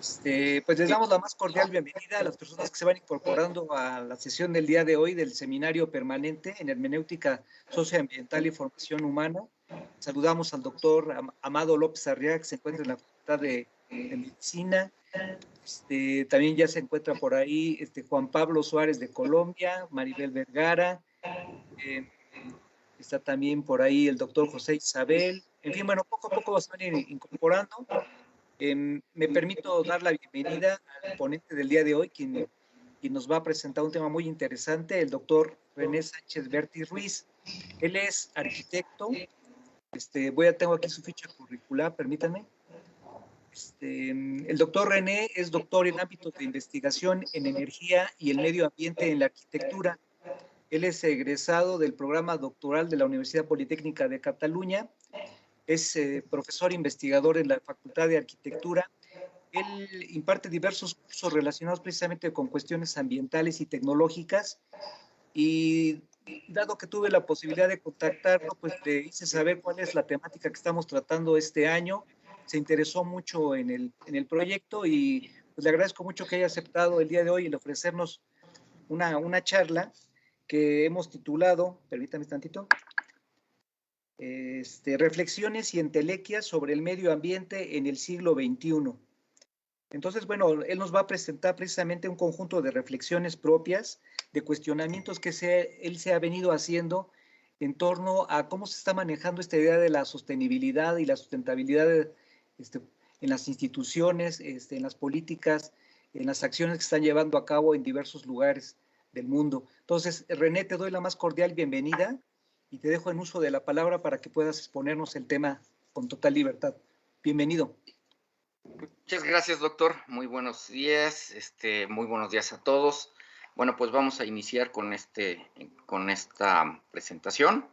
Pues les damos la más cordial bienvenida a las personas que se van incorporando a la sesión del día de hoy del Seminario Permanente en Hermenéutica Socioambiental y Formación Humana. Saludamos al doctor Amado López Arriaga, que se encuentra en la Facultad de Medicina. También ya se encuentra por ahí Juan Pablo Suárez de Colombia, Maribel Vergara, eh, está también por ahí el doctor José Isabel. En fin, bueno, poco a poco se van a ir incorporando. Me permito dar la bienvenida al ponente del día de hoy, quien nos va a presentar un tema muy interesante, el doctor René Sánchez Berti Ruiz. Él es arquitecto. Tengo aquí su ficha curricular, permítanme. El doctor René es doctor en ámbitos de investigación en energía y el medio ambiente en la arquitectura. Él es egresado del programa doctoral de la Universidad Politécnica de Cataluña. Es profesor investigador en la Facultad de Arquitectura. Él imparte diversos cursos relacionados precisamente con cuestiones ambientales y tecnológicas, y dado que tuve la posibilidad de contactarlo, pues le hice saber cuál es la temática que estamos tratando este año. Se interesó mucho en el proyecto y pues le agradezco mucho que haya aceptado el día de hoy el ofrecernos una charla que hemos titulado, permítame tantito, Reflexiones y entelequias sobre el medio ambiente en el siglo XXI. Entonces, bueno, él nos va a presentar precisamente un conjunto de reflexiones propias, de cuestionamientos que él se ha venido haciendo en torno a cómo se está manejando esta idea de la sostenibilidad y la sustentabilidad este, en las instituciones, en las políticas, en las acciones que están llevando a cabo en diversos lugares del mundo. Entonces, René, te doy la más cordial bienvenida y te dejo en uso de la palabra para que puedas exponernos el tema con total libertad. Bienvenido. Muchas gracias, doctor. Muy buenos días, muy buenos días a todos. Bueno, pues vamos a iniciar con esta presentación,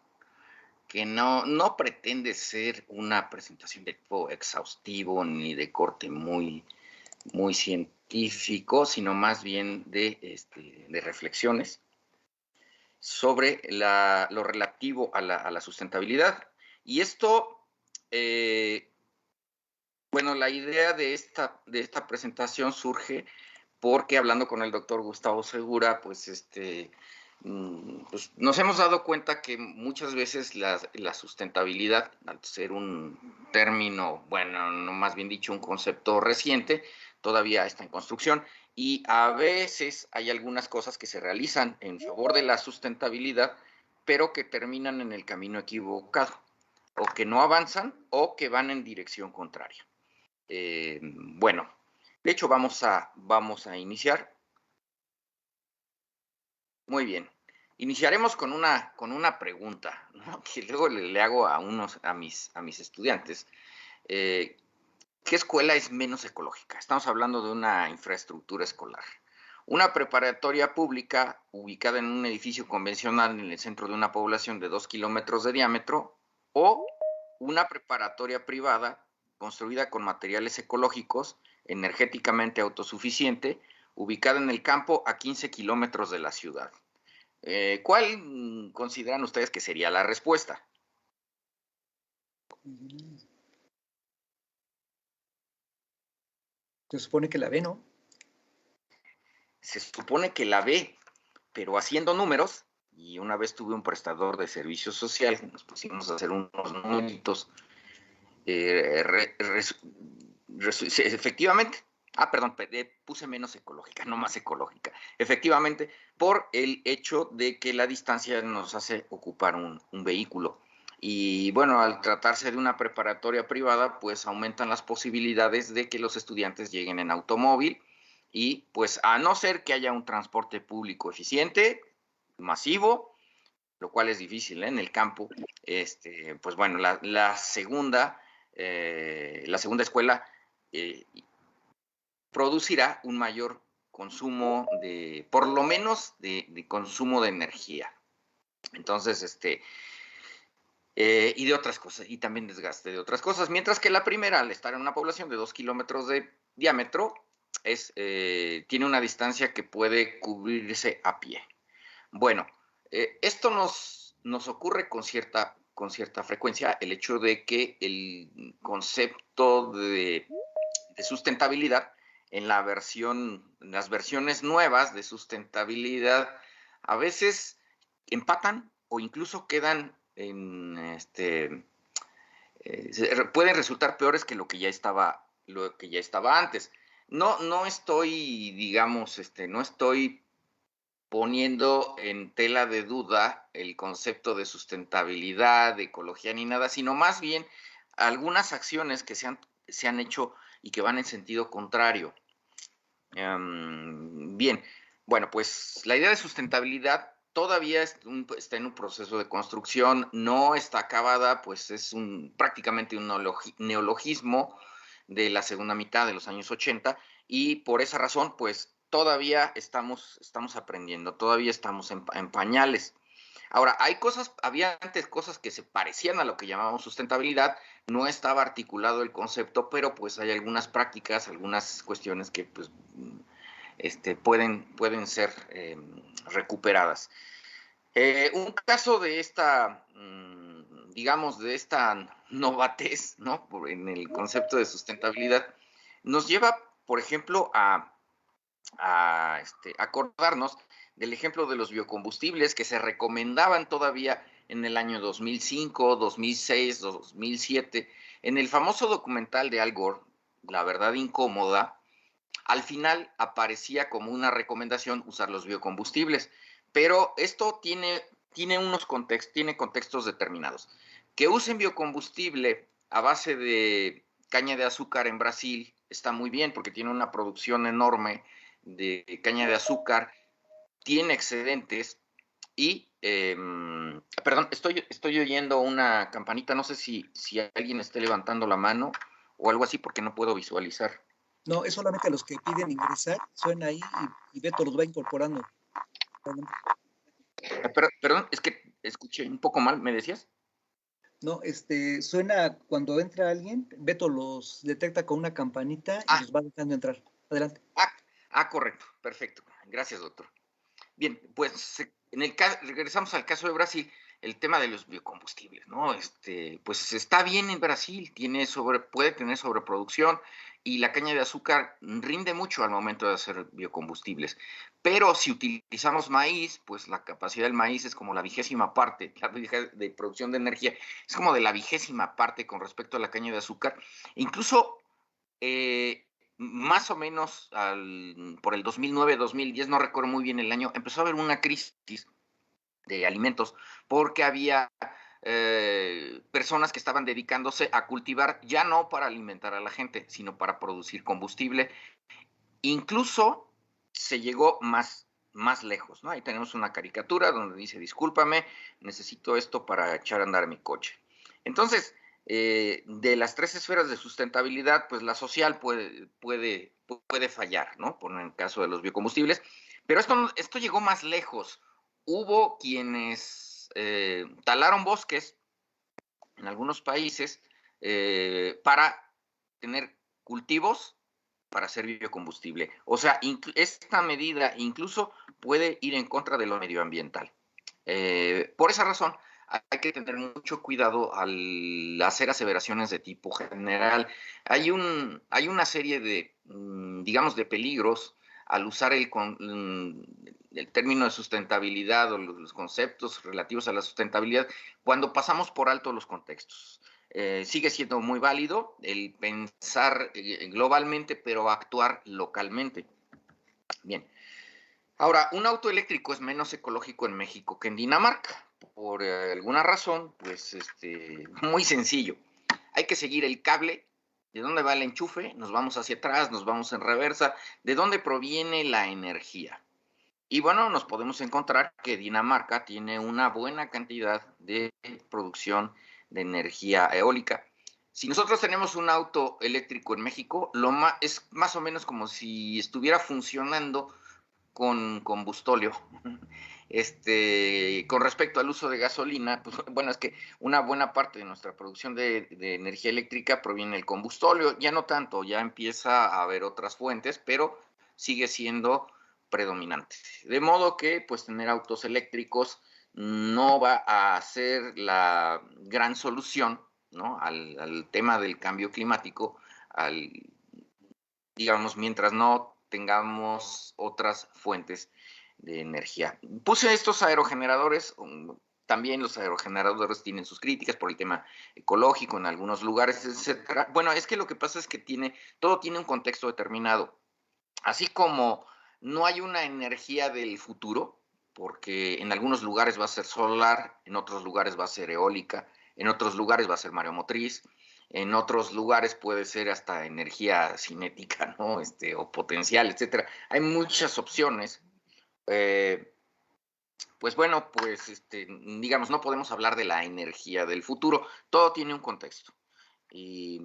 que no pretende ser una presentación de tipo exhaustivo ni de corte muy científico, sino más bien de reflexiones sobre lo relativo a la sustentabilidad. Y esto, bueno, la idea de esta presentación surge porque, hablando con el doctor Gustavo Segura, pues pues nos hemos dado cuenta que muchas veces la sustentabilidad, al ser un término, bueno, no, más bien dicho, un concepto reciente, todavía está en construcción, y a veces hay algunas cosas que se realizan en favor de la sustentabilidad, pero que terminan en el camino equivocado, o que no avanzan, o que van en dirección contraria. Bueno, de hecho vamos a iniciar. Muy bien. Iniciaremos con una pregunta, ¿no? Que luego le hago a mis estudiantes. ¿Qué escuela es menos ecológica? Estamos hablando de una infraestructura escolar. Una preparatoria pública ubicada en un edificio convencional en el centro de una población de 2 kilómetros de diámetro, o una preparatoria privada construida con materiales ecológicos, energéticamente autosuficiente, ubicada en el campo a 15 kilómetros de la ciudad. ¿Cuál consideran ustedes que sería la respuesta? Se supone que la B, ¿no? Se supone que la B, pero haciendo números, y una vez tuve un prestador de servicio social, nos pusimos a hacer unos numeritos, efectivamente, perdón, puse menos ecológica, no más ecológica, efectivamente, por el hecho de que la distancia nos hace ocupar un vehículo. Y bueno, al tratarse de una preparatoria privada, pues aumentan las posibilidades de que los estudiantes lleguen en automóvil, y pues a no ser que haya un transporte público eficiente, masivo, lo cual es difícil, ¿eh? En el campo, pues bueno, la segunda escuela producirá un mayor consumo por lo menos de consumo de energía. Entonces, y de otras cosas, y también desgaste de otras cosas, mientras que la primera, al estar en una población de 2 kilómetros de diámetro, tiene una distancia que puede cubrirse a pie. Bueno, esto nos ocurre con cierta frecuencia, el hecho de que el concepto de sustentabilidad en las versiones nuevas de sustentabilidad, a veces empatan o incluso quedan pueden resultar peores que lo que ya estaba antes. No estoy, digamos, no estoy poniendo en tela de duda el concepto de sustentabilidad, de ecología ni nada, sino más bien algunas acciones que se han hecho y que van en sentido contrario. Bien, bueno, pues la idea de sustentabilidad todavía está en un proceso de construcción, no está acabada, pues es prácticamente un neologismo de la segunda mitad de los años 80 y por esa razón, pues todavía estamos aprendiendo, todavía estamos en pañales. Ahora, había antes cosas que se parecían a lo que llamamos sustentabilidad, no estaba articulado el concepto, pero pues hay algunas prácticas, algunas cuestiones que pues pueden ser recuperadas. Un caso de esta, digamos, de esta novatez, ¿no? En el concepto de sustentabilidad, nos lleva, por ejemplo, a acordarnos del ejemplo de los biocombustibles que se recomendaban todavía en el año 2005, 2006, 2007. En el famoso documental de Al Gore, La verdad incómoda, al final aparecía como una recomendación usar los biocombustibles, pero esto tiene contextos determinados. Que usen biocombustible a base de caña de azúcar en Brasil está muy bien porque tiene una producción enorme de caña de azúcar, tiene excedentes y, perdón, estoy oyendo una campanita, no sé si alguien esté levantando la mano o algo así porque no puedo visualizar. No, es solamente a los que piden ingresar, suena ahí y Beto los va incorporando. Perdón, es que escuché un poco mal, ¿me decías? No, suena cuando entra alguien, Beto los detecta con una campanita y Ah, los va dejando entrar. Adelante. correcto, perfecto. Gracias, doctor. Bien, pues regresamos al caso de Brasil, el tema de los biocombustibles, ¿no? Pues está bien en Brasil, puede tener sobreproducción y la caña de azúcar rinde mucho al momento de hacer biocombustibles. Pero si utilizamos maíz, pues la capacidad del maíz es como la 20ª parte, de producción de energía, es como de la 20ª parte con respecto a la caña de azúcar. Incluso más o menos por el 2009, 2010, no recuerdo muy bien el año, empezó a haber una crisis de alimentos porque había personas que estaban dedicándose a cultivar ya no para alimentar a la gente, sino para producir combustible. Incluso se llegó más lejos, ¿no? Ahí tenemos una caricatura donde dice, discúlpame, necesito esto para echar a andar mi coche. Entonces, de las 3 esferas de sustentabilidad, pues la social puede fallar, ¿no? Por el caso de los biocombustibles, pero esto llegó más lejos. Hubo quienes talaron bosques en algunos países para tener cultivos para hacer biocombustible. O sea, esta medida incluso puede ir en contra de lo medioambiental. Por esa razón, hay que tener mucho cuidado al hacer aseveraciones de tipo general. Hay una serie de, digamos, de peligros al usar el término de sustentabilidad o los conceptos relativos a la sustentabilidad cuando pasamos por alto los contextos. Sigue siendo muy válido el pensar globalmente, pero actuar localmente. Bien. Ahora, un auto eléctrico es menos ecológico en México que en Dinamarca. Por alguna razón, pues muy sencillo. Hay que seguir el cable. ¿De dónde va el enchufe? Nos vamos hacia atrás, nos vamos en reversa. ¿De dónde proviene la energía? Y bueno, nos podemos encontrar que Dinamarca tiene una buena cantidad de producción de energía eólica. Si nosotros tenemos un auto eléctrico en México, es más o menos como si estuviera funcionando con combustóleo. Con respecto al uso de gasolina, pues bueno, es que una buena parte de nuestra producción de energía eléctrica proviene del combustóleo, ya no tanto, ya empieza a haber otras fuentes, pero sigue siendo predominante. De modo que, pues, tener autos eléctricos no va a ser la gran solución, ¿no? al tema del cambio climático, al digamos, mientras no tengamos otras fuentes de energía. Puse estos aerogeneradores, también los aerogeneradores tienen sus críticas por el tema ecológico en algunos lugares, etcétera. Bueno, es que lo que pasa es que todo tiene un contexto determinado. Así como no hay una energía del futuro, porque en algunos lugares va a ser solar, en otros lugares va a ser eólica, en otros lugares va a ser mareomotriz, en otros lugares puede ser hasta energía cinética, ¿no? O potencial, etcétera. Hay muchas opciones. Eh, pues bueno, pues digamos, no podemos hablar de la energía del futuro. Todo tiene un contexto. Y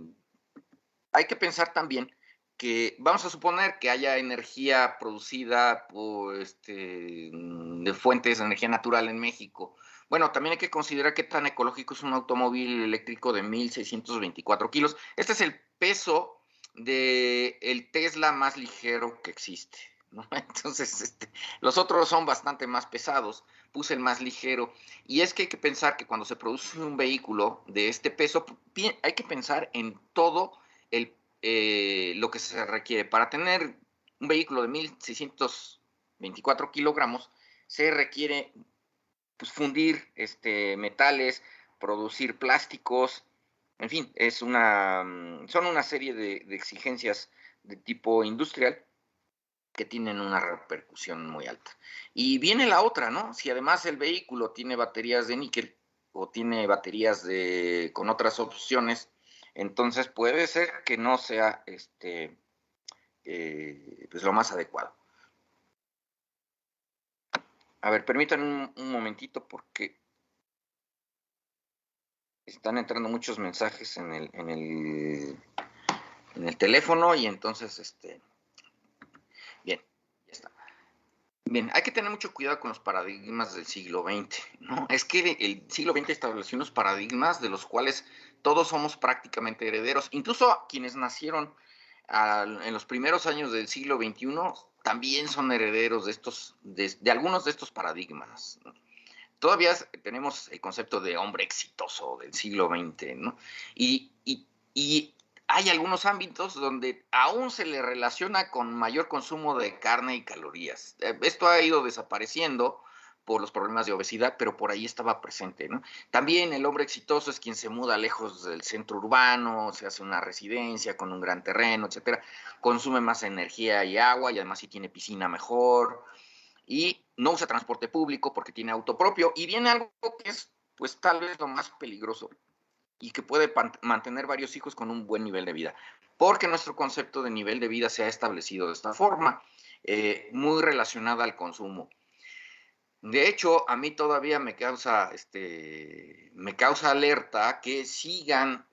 hay que pensar también que vamos a suponer que haya energía producida por, de fuentes de energía natural en México. Bueno, también hay que considerar qué tan ecológico es un automóvil eléctrico de 1,624 kilos. Este es el peso del Tesla más ligero que existe, ¿no? Entonces, los otros son bastante más pesados. Puse el más ligero. Y es que hay que pensar que cuando se produce un vehículo de este peso, hay que pensar en todo lo que se requiere. Para tener un vehículo de 1,624 kilogramos, se requiere pues, fundir metales, producir plásticos, en fin, son una serie de exigencias de tipo industrial que tienen una repercusión muy alta. Y viene la otra, ¿no? Si además el vehículo tiene baterías de níquel o tiene baterías con otras opciones, entonces puede ser que no sea pues lo más adecuado. A ver, permítanme un momentito porque están entrando muchos mensajes en el teléfono y entonces, bien, ya está. Bien, hay que tener mucho cuidado con los paradigmas del siglo XX, ¿no? Es que el siglo XX estableció unos paradigmas de los cuales todos somos prácticamente herederos. Incluso quienes nacieron en los primeros años del siglo XXI también son herederos de algunos de estos paradigmas, ¿no? Todavía tenemos el concepto de hombre exitoso del siglo XX, ¿no? Y hay algunos ámbitos donde aún se le relaciona con mayor consumo de carne y calorías. Esto ha ido desapareciendo por los problemas de obesidad, pero por ahí estaba presente, ¿no? También el hombre exitoso es quien se muda lejos del centro urbano, se hace una residencia con un gran terreno, etcétera, consume más energía y agua y además si tiene piscina mejor, y no usa transporte público porque tiene auto propio, y viene algo que es pues tal vez lo más peligroso y que puede mantener varios hijos con un buen nivel de vida, porque nuestro concepto de nivel de vida se ha establecido de esta forma, muy relacionada al consumo. De hecho, a mí todavía me causa alerta que sigan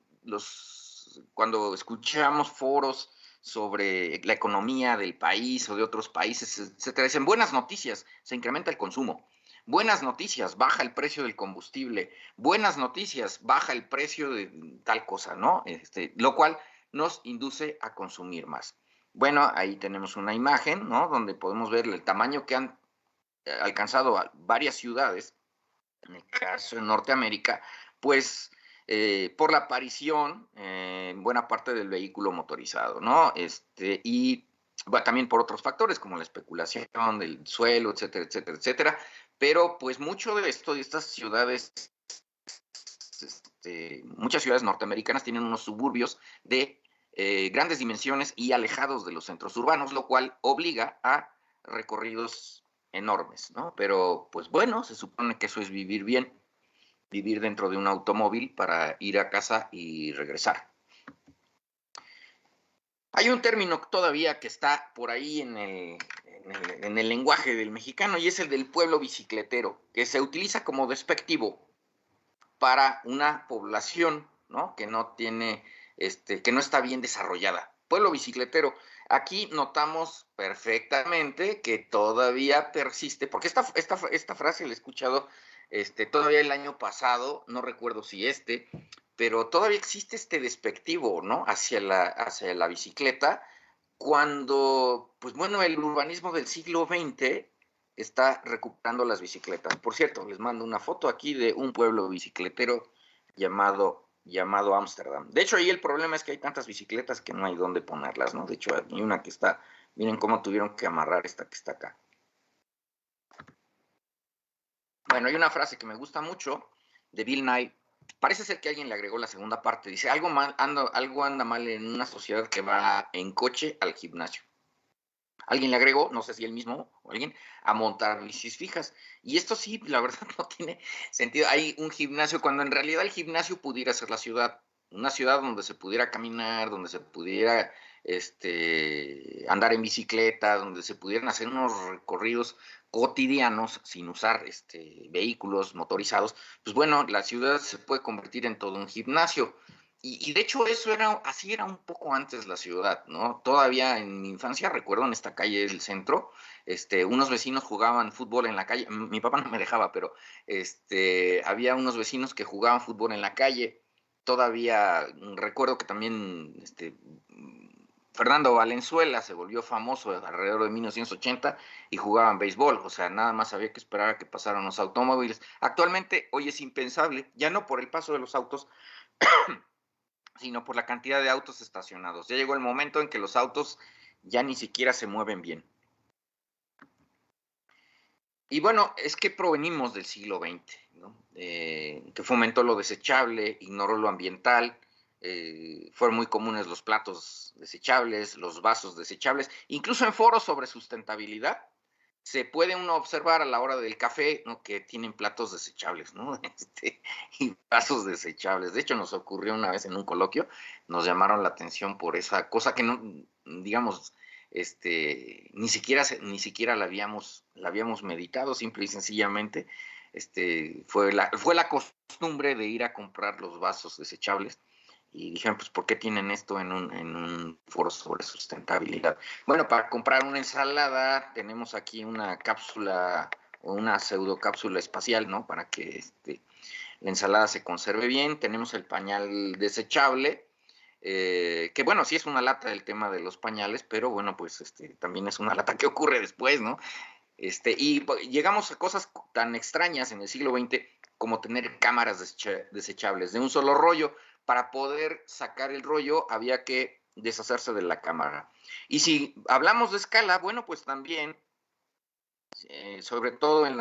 cuando escuchamos foros sobre la economía del país o de otros países, etcétera, dicen buenas noticias, se incrementa el consumo. Buenas noticias, baja el precio del combustible. Buenas noticias, baja el precio de tal cosa, ¿no? Lo cual nos induce a consumir más. Bueno, ahí tenemos una imagen, ¿no? Donde podemos ver el tamaño que han alcanzado a varias ciudades, en el caso de Norteamérica, pues por la aparición en buena parte del vehículo motorizado, ¿no? Y bueno, también por otros factores como la especulación del suelo, etcétera, etcétera, etcétera. Pero pues mucho de esto, de estas ciudades, muchas ciudades norteamericanas tienen unos suburbios de grandes dimensiones y alejados de los centros urbanos, lo cual obliga a recorridos enormes, ¿no? Pero pues bueno, se supone que eso es vivir bien, vivir dentro de un automóvil para ir a casa y regresar. Hay un término todavía que está por ahí en el lenguaje del mexicano y es el del pueblo bicicletero, que se utiliza como despectivo para una población, ¿no? Que no tiene, que no está bien desarrollada. Pueblo bicicletero. Aquí notamos perfectamente que todavía persiste, porque esta frase la he escuchado todavía el año pasado, no recuerdo si pero todavía existe este despectivo, ¿no? Hacia la bicicleta, cuando, pues bueno, el urbanismo del siglo XX está recuperando las bicicletas. Por cierto, les mando una foto aquí de un pueblo bicicletero llamado llamado Ámsterdam. De hecho, ahí el problema es que hay tantas bicicletas que no hay dónde ponerlas, ¿no? De hecho, hay una que está, miren cómo tuvieron que amarrar esta que está acá. Bueno, hay una frase que me gusta mucho de Bill Nye. Parece ser que alguien le agregó la segunda parte. Dice, algo anda mal en una sociedad que va en coche al gimnasio. Alguien le agregó, no sé si él mismo o alguien, a montar bicis fijas. Y esto sí, la verdad no tiene sentido. Hay un gimnasio, cuando en realidad el gimnasio pudiera ser la ciudad. Una ciudad donde se pudiera caminar, donde se pudiera andar en bicicleta, donde se pudieran hacer unos recorridos cotidianos sin usar vehículos motorizados. Pues bueno, la ciudad se puede convertir en todo un gimnasio. Y de hecho así era un poco antes la ciudad, ¿no? Todavía en mi infancia, recuerdo en esta calle del centro, unos vecinos jugaban fútbol en la calle, mi papá no me dejaba, pero había unos vecinos que jugaban fútbol en la calle. Todavía recuerdo que también Fernando Valenzuela se volvió famoso alrededor de 1980 y jugaban béisbol, o sea, nada más había que esperar a que pasaran los automóviles. Actualmente, hoy es impensable, ya no por el paso de los autos, sino por la cantidad de autos estacionados. Ya llegó el momento en que los autos ya ni siquiera se mueven bien. Y bueno, es que provenimos del siglo XX, ¿no? Que fomentó lo desechable, ignoró lo ambiental, fueron muy comunes los platos desechables, los vasos desechables, incluso en foros sobre sustentabilidad, se puede uno observar a la hora del café, ¿no?, que tienen platos desechables, ¿no? Y vasos desechables. De hecho, nos ocurrió una vez en un coloquio, nos llamaron la atención por esa cosa que no, digamos, ni siquiera la habíamos meditado, simple y sencillamente, fue la costumbre de ir a comprar los vasos desechables y dijeron, pues, ¿por qué tienen esto en un foro sobre sustentabilidad? Bueno, para comprar una ensalada tenemos aquí una cápsula o una pseudocápsula espacial, ¿no? Para que la ensalada se conserve bien. Tenemos el pañal desechable, que bueno, sí es una lata el tema de los pañales, pero bueno, pues también es una lata que ocurre después, ¿no? Y llegamos a cosas tan extrañas en el siglo XX como tener cámaras desechables de un solo rollo. Para poder sacar el rollo había que deshacerse de la cámara. Y si hablamos de escala, bueno, pues también, sobre todo en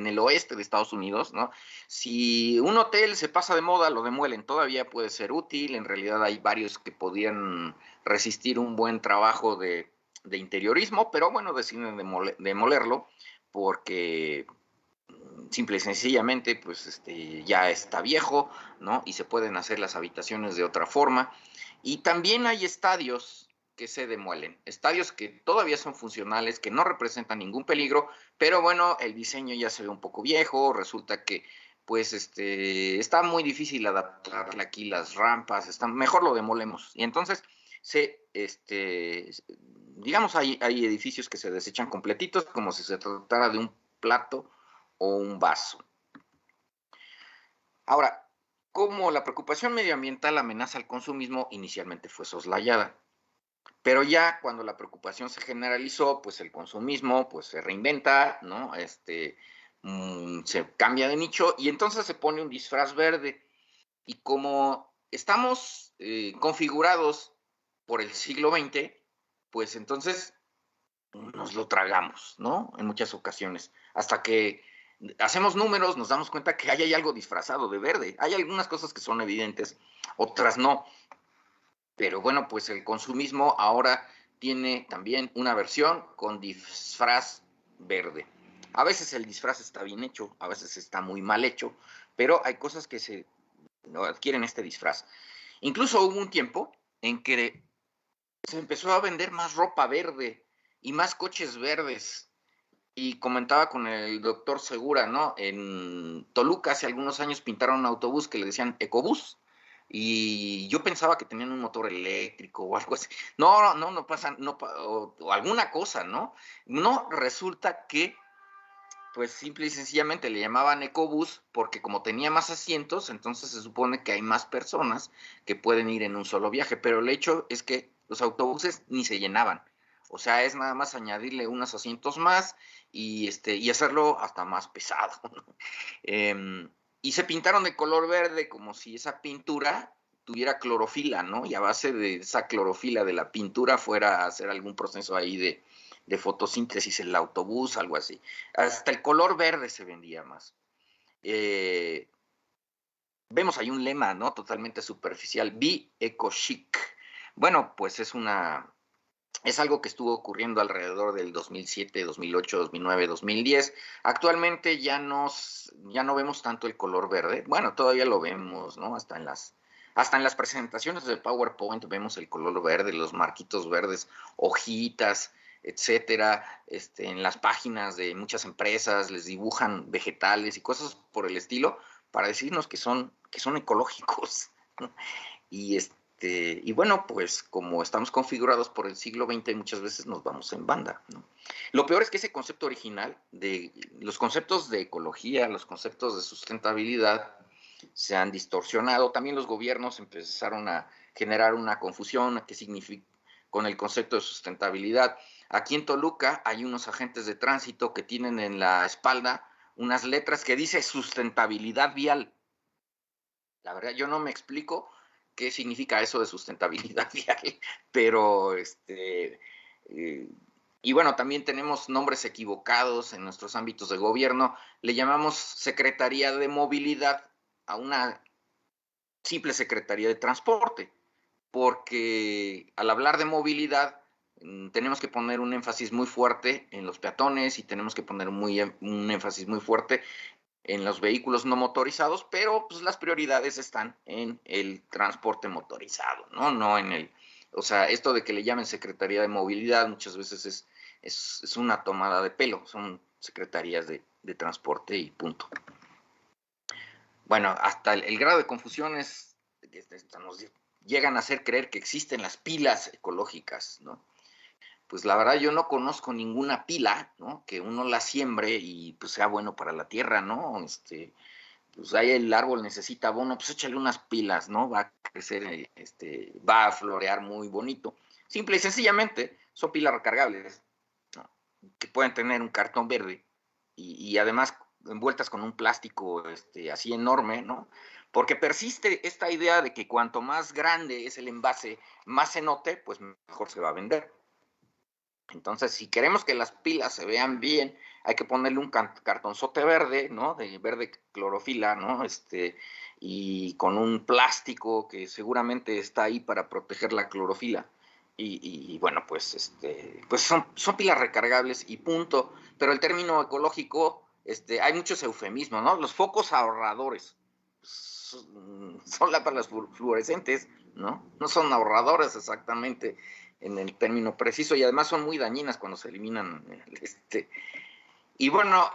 el oeste de Estados Unidos, ¿no? Si un hotel se pasa de moda, lo demuelen, todavía puede ser útil. En realidad hay varios que podían resistir un buen trabajo de interiorismo, pero bueno, deciden demolerlo porque simple y sencillamente, pues ya está viejo, ¿no? Y se pueden hacer las habitaciones de otra forma. Y también hay estadios que se demuelen, estadios que todavía son funcionales, que no representan ningún peligro, pero bueno, el diseño ya se ve un poco viejo, resulta que pues está muy difícil adaptarle aquí las rampas, mejor lo demolemos. Y entonces digamos, hay edificios que se desechan completitos, como si se tratara de un plato o un vaso. Ahora, como la preocupación medioambiental amenaza al consumismo, inicialmente fue soslayada. Pero ya cuando la preocupación se generalizó, pues el consumismo pues se reinventa, ¿no? Se cambia de nicho y entonces se pone un disfraz verde. Y como estamos configurados por el siglo XX, pues entonces nos lo tragamos, ¿no? En muchas ocasiones. Hasta que hacemos números, nos damos cuenta que hay algo disfrazado de verde. Hay algunas cosas que son evidentes, otras no. Pero bueno, pues el consumismo ahora tiene también una versión con disfraz verde. A veces el disfraz está bien hecho, a veces está muy mal hecho, pero hay cosas que se adquieren este disfraz. Incluso hubo un tiempo en que se empezó a vender más ropa verde y más coches verdes. Y comentaba con el doctor Segura, ¿no? En Toluca hace algunos años pintaron un autobús que le decían Ecobús. Y yo pensaba que tenían un motor eléctrico o algo así. No pasa, o alguna cosa, ¿no? No, resulta que, pues simple y sencillamente le llamaban Ecobús porque como tenía más asientos, entonces se supone que hay más personas que pueden ir en un solo viaje. Pero el hecho es que los autobuses ni se llenaban. O sea, es nada más añadirle unos asientos más y hacerlo hasta más pesado. y se pintaron de color verde como si esa pintura tuviera clorofila, ¿no? Y a base de esa clorofila de la pintura fuera a hacer algún proceso ahí de fotosíntesis en el autobús, algo así. Hasta el color verde se vendía más. Vemos ahí un lema, ¿no? Totalmente superficial, Be Eco Chic. Bueno, pues es algo que estuvo ocurriendo alrededor del 2007, 2008, 2009, 2010. Actualmente ya no vemos tanto el color verde. Bueno, todavía lo vemos, ¿no? Hasta en las presentaciones de PowerPoint vemos el color verde, los marquitos verdes, hojitas, etcétera. En las páginas de muchas empresas les dibujan vegetales y cosas por el estilo para decirnos que son ecológicos, ¿no? Y bueno, pues como estamos configurados por el siglo XX, muchas veces nos vamos en banda, ¿no? Lo peor es que ese concepto original, de los conceptos de ecología, los conceptos de sustentabilidad, se han distorsionado. También los gobiernos empezaron a generar una confusión que significa con el concepto de sustentabilidad. Aquí en Toluca hay unos agentes de tránsito que tienen en la espalda unas letras que dice sustentabilidad vial. La verdad, yo no me explico qué significa eso de sustentabilidad vial, pero y bueno, también tenemos nombres equivocados en nuestros ámbitos de gobierno. Le llamamos Secretaría de Movilidad a una simple Secretaría de Transporte, porque al hablar de movilidad tenemos que poner un énfasis muy fuerte en los peatones y tenemos que poner un énfasis muy fuerte en los vehículos no motorizados, pero pues las prioridades están en el transporte motorizado, ¿no? No en el, o sea, esto de que le llamen Secretaría de Movilidad muchas veces es una tomada de pelo, son secretarías de transporte y punto. Bueno, hasta el grado de confusión es, nos llegan a hacer creer que existen las pilas ecológicas, ¿no? Pues la verdad yo no conozco ninguna pila, ¿no? Que uno la siembre y pues sea bueno para la tierra, ¿no? Pues ahí el árbol necesita abono, pues échale unas pilas, ¿no? Va a crecer, va a florear muy bonito. Simple y sencillamente son pilas recargables, ¿no? Que pueden tener un cartón verde y además envueltas con un plástico así enorme, ¿no? Porque persiste esta idea de que cuanto más grande es el envase, más se note, pues mejor se va a vender. Entonces, si queremos que las pilas se vean bien, hay que ponerle un cartonzote verde, ¿no? De verde clorofila, ¿no? Y con un plástico que seguramente está ahí para proteger la clorofila. Y bueno, pues son pilas recargables y punto. Pero el término ecológico, hay muchos eufemismos, ¿no? Los focos ahorradores son para las fluorescentes, ¿no? No son ahorradores exactamente en el término preciso y además son muy dañinas cuando se eliminan. Y bueno,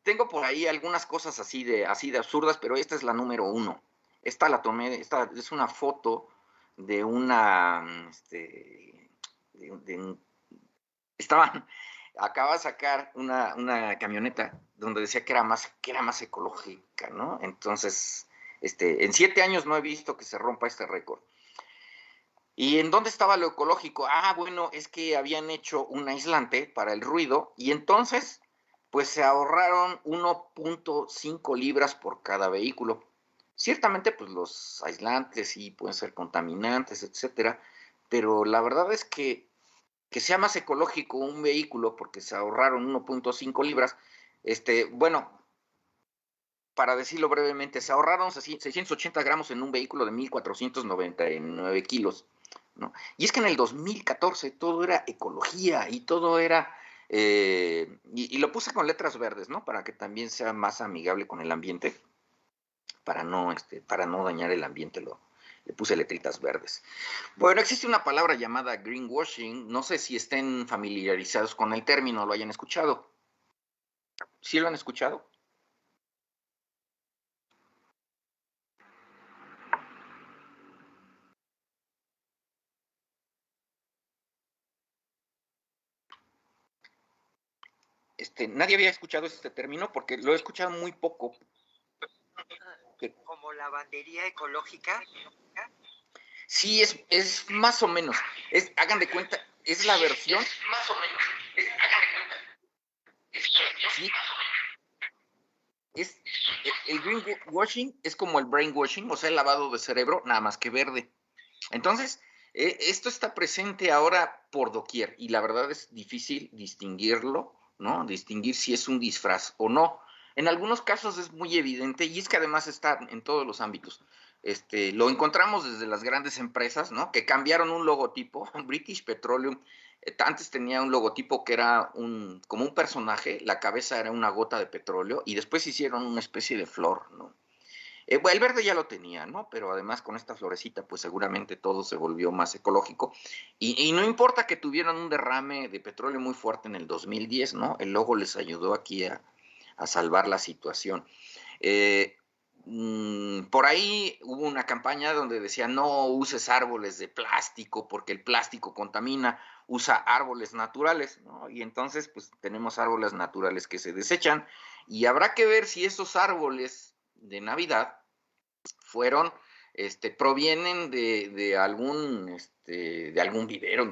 tengo por ahí algunas cosas así de absurdas, pero esta es la número uno. Esta la tomé, esta es una foto de una, estaban, acaba de sacar una camioneta donde decía que era más ecológica, ¿no? Entonces, en 7 años no he visto que se rompa este récord. ¿Y en dónde estaba lo ecológico? Ah, bueno, es que habían hecho un aislante para el ruido y entonces, pues se ahorraron 1.5 libras por cada vehículo. Ciertamente, pues los aislantes sí pueden ser contaminantes, etcétera, pero la verdad es que sea más ecológico un vehículo porque se ahorraron 1.5 libras, bueno, para decirlo brevemente, se ahorraron 680 gramos en un vehículo de 1.499 kilos. ¿No? Y es que en el 2014 todo era ecología y todo era, y lo puse con letras verdes, ¿no? Para que también sea más amigable con el ambiente, para no dañar el ambiente, le puse letritas verdes. Bueno, existe una palabra llamada greenwashing, no sé si estén familiarizados con el término, lo hayan escuchado. ¿Sí lo han escuchado? Nadie había escuchado este término porque lo he escuchado muy poco. ¿Como lavandería ecológica? Sí, es más o menos. Hagan de cuenta, es la versión. Más o menos. Sí. el greenwashing es como el brainwashing, o sea, el lavado de cerebro, nada más que verde. Entonces, esto está presente ahora por doquier y la verdad es difícil distinguirlo, ¿no? Distinguir si es un disfraz o no. En algunos casos es muy evidente y es que además está en todos los ámbitos. Lo encontramos desde las grandes empresas, ¿no? Que cambiaron un logotipo. British Petroleum antes tenía un logotipo que era como un personaje, la cabeza era una gota de petróleo y después hicieron una especie de flor, ¿no? Bueno, el verde ya lo tenía, ¿no? Pero además con esta florecita, pues seguramente todo se volvió más ecológico. Y no importa que tuvieran un derrame de petróleo muy fuerte en el 2010, ¿no? El logo les ayudó aquí a salvar la situación. Por ahí hubo una campaña donde decía no uses árboles de plástico porque el plástico contamina, usa árboles naturales, ¿no? Y entonces pues tenemos árboles naturales que se desechan y habrá que ver si esos árboles de Navidad provienen de algún vivero,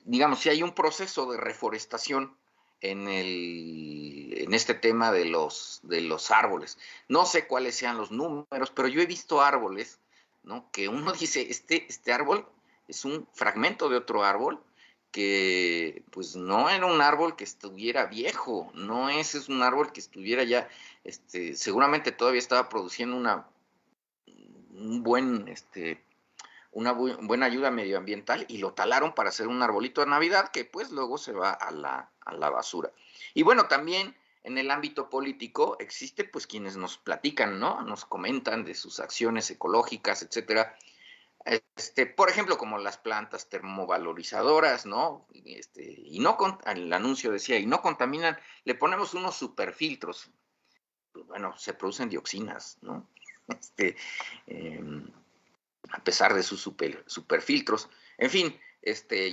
digamos, si hay un proceso de reforestación en este tema de los árboles. No sé cuáles sean los números, pero yo he visto árboles, ¿no? Que uno dice, este árbol es un fragmento de otro árbol que pues no era un árbol que estuviera viejo, no es un árbol que estuviera ya, seguramente todavía estaba produciendo una buena ayuda medioambiental y lo talaron para hacer un arbolito de Navidad que pues luego se va a la basura. Y bueno, también en el ámbito político existe pues quienes nos platican, ¿no? Nos comentan de sus acciones ecológicas, etcétera. Por ejemplo, como las plantas termovalorizadoras, ¿no? Y no el anuncio decía, y no contaminan, le ponemos unos superfiltros. Pues, bueno, se producen dioxinas, ¿no? Eh, a pesar de sus superfiltros. En fin,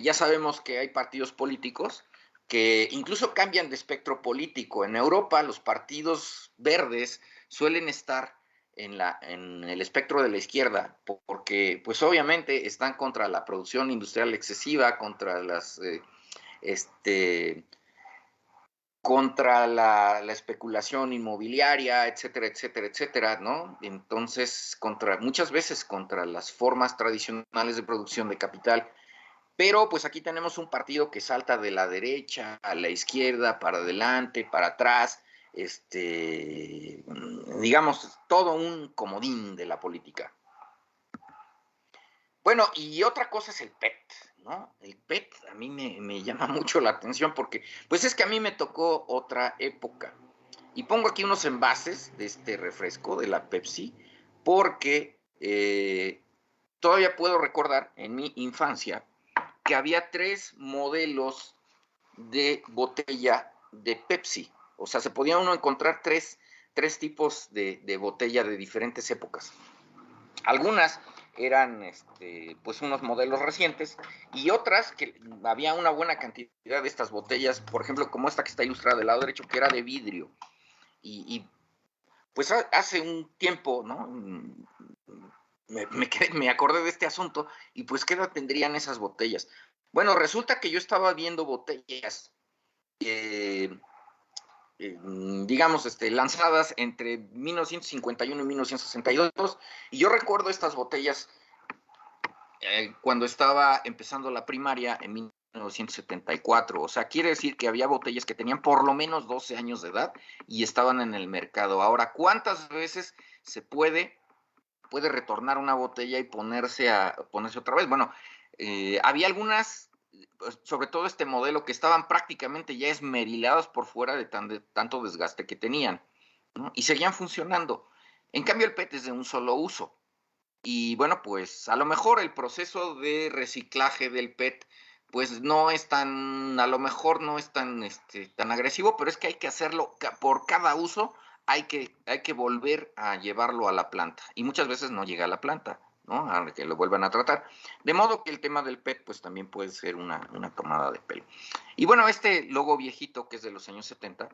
ya sabemos que hay partidos políticos que incluso cambian de espectro político. En Europa los partidos verdes suelen estar en el espectro de la izquierda, porque pues obviamente están contra la producción industrial excesiva, contra la especulación inmobiliaria, etcétera, etcétera, etcétera, ¿no? Entonces, muchas veces contra las formas tradicionales de producción de capital. Pero pues aquí tenemos un partido que salta de la derecha a la izquierda, para adelante, para atrás, digamos, todo un comodín de la política. Bueno, y otra cosa es el PET, ¿no? El PET a mí me llama mucho la atención porque, pues es que a mí me tocó otra época. Y pongo aquí unos envases de este refresco, de la Pepsi, porque todavía puedo recordar en mi infancia que había 3 modelos de botella de Pepsi. O sea, se podía uno encontrar tres tipos de botella de diferentes épocas. Algunas eran pues unos modelos recientes y otras que había una buena cantidad de estas botellas, por ejemplo, como esta que está ilustrada del lado derecho, que era de vidrio. Y pues hace un tiempo, ¿no? Me acordé de este asunto y pues ¿qué edad tendrían esas botellas? Bueno, resulta que yo estaba viendo botellas digamos, lanzadas entre 1951 y 1962, y yo recuerdo estas botellas cuando estaba empezando la primaria en 1974, o sea, quiere decir que había botellas que tenían por lo menos 12 años de edad y estaban en el mercado. Ahora, ¿cuántas veces se puede retornar una botella y ponerse otra vez? Bueno, había algunas, sobre todo este modelo, que estaban prácticamente ya esmerilados por fuera de tanto desgaste que tenían, ¿no? Y seguían funcionando. En cambio, el PET es de un solo uso. Y bueno, pues a lo mejor el proceso de reciclaje del PET, pues a lo mejor no es tan agresivo, pero es que hay que hacerlo por cada uso, hay que volver a llevarlo a la planta. Y muchas veces no llega a la planta, ¿no? A que lo vuelvan a tratar. De modo que el tema del PET, pues también puede ser una tomada de pelo. Y bueno, este logo viejito, que es de los años 70,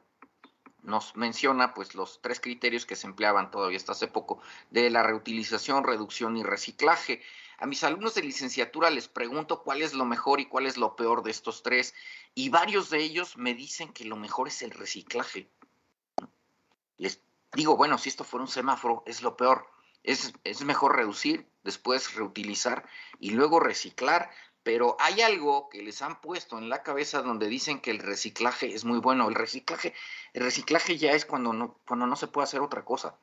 nos menciona pues los 3 criterios que se empleaban todavía hasta hace poco de la reutilización, reducción y reciclaje. A mis alumnos de licenciatura les pregunto cuál es lo mejor y cuál es lo peor de estos 3, y varios de ellos me dicen que lo mejor es el reciclaje. les digo, bueno, si esto fuera un semáforo, es lo peor. Es mejor reducir, después reutilizar y luego reciclar. Pero hay algo que les han puesto en la cabeza donde dicen que el reciclaje es muy bueno. El reciclaje ya es cuando no se puede hacer otra cosa,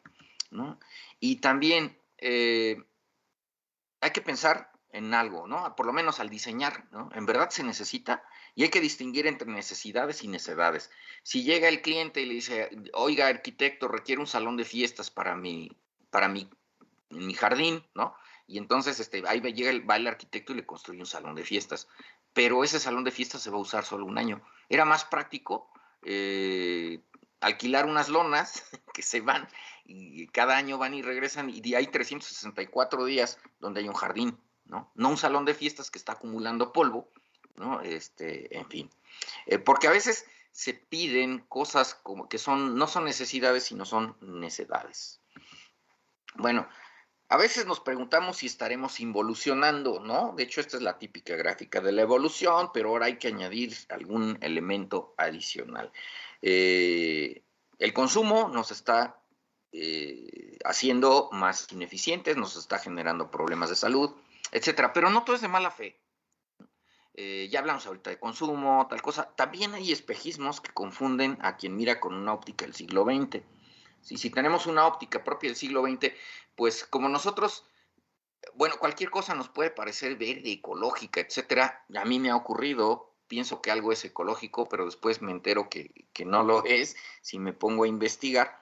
¿no? Y también hay que pensar en algo, ¿no? Por lo menos al diseñar, ¿no? En verdad se necesita y hay que distinguir entre necesidades y necedades. Si llega el cliente y le dice, oiga, arquitecto, requiere un salón de fiestas en mi jardín, ¿no? Y entonces ahí va el arquitecto y le construye un salón de fiestas. Pero ese salón de fiestas se va a usar solo un año. Era más práctico alquilar unas lonas que se van y cada año van y regresan y hay 364 días donde hay un jardín, ¿no? No un salón de fiestas que está acumulando polvo, ¿no? En fin. Porque a veces se piden cosas como que no son necesidades, sino son necedades. Bueno, a veces nos preguntamos si estaremos involucionando, ¿no? De hecho, esta es la típica gráfica de la evolución, pero ahora hay que añadir algún elemento adicional. El consumo nos está haciendo más ineficientes, nos está generando problemas de salud, etcétera. Pero no todo es de mala fe. Ya hablamos ahorita de consumo, tal cosa. También hay espejismos que confunden a quien mira con una óptica del siglo XX. Si tenemos una óptica propia del siglo XX, pues como nosotros, bueno, cualquier cosa nos puede parecer verde, ecológica, etcétera. A mí me ha ocurrido, pienso que algo es ecológico, pero después me entero que no lo es, si me pongo a investigar.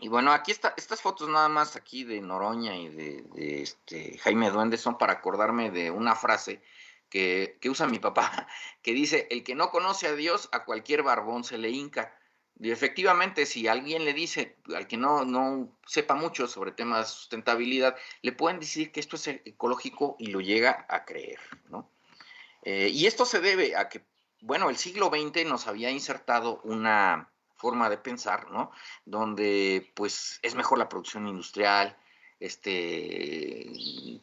Y bueno, aquí estas fotos nada más aquí de Noroña y de Jaime Duende son para acordarme de una frase que usa mi papá, que dice, el que no conoce a Dios, a cualquier barbón se le hinca. Y efectivamente, si alguien le dice, al que no sepa mucho sobre temas de sustentabilidad, le pueden decir que esto es ecológico y lo llega a creer, ¿no? Y esto se debe a que, bueno, el siglo XX nos había insertado una forma de pensar, ¿no? Donde, pues, es mejor la producción industrial, el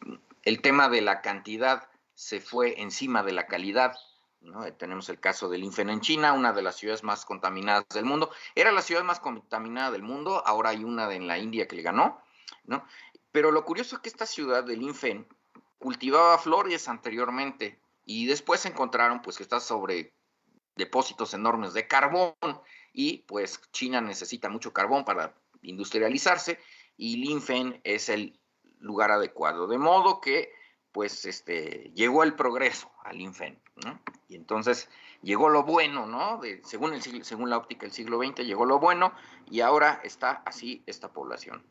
tema de la cantidad se fue encima de la calidad, ¿no? Tenemos el caso del Infen en China, una de las ciudades más contaminadas del mundo. Era la ciudad más contaminada del mundo, ahora hay una en la India que le ganó, ¿no? Pero lo curioso es que esta ciudad del Infen cultivaba flores anteriormente y después encontraron pues que está sobre depósitos enormes de carbón y pues China necesita mucho carbón para industrializarse y Linfen es el lugar adecuado. De modo que pues llegó el progreso a Linfen, ¿no? Y entonces llegó lo bueno, ¿no? Según la óptica del siglo XX llegó lo bueno y ahora está así esta población.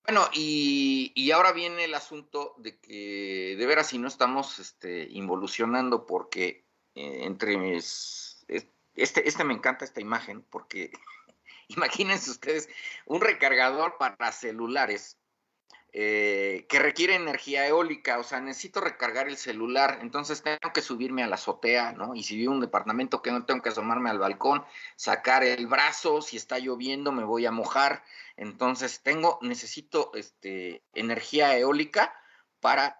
Bueno, y ahora viene el asunto de que de veras si no estamos involucionando porque me encanta esta imagen porque imagínense ustedes un recargador para celulares que requiere energía eólica, o sea, necesito recargar el celular, entonces tengo que subirme a la azotea, ¿no? Y si vivo en un departamento que no tengo que asomarme al balcón, sacar el brazo, si está lloviendo me voy a mojar, entonces necesito energía eólica para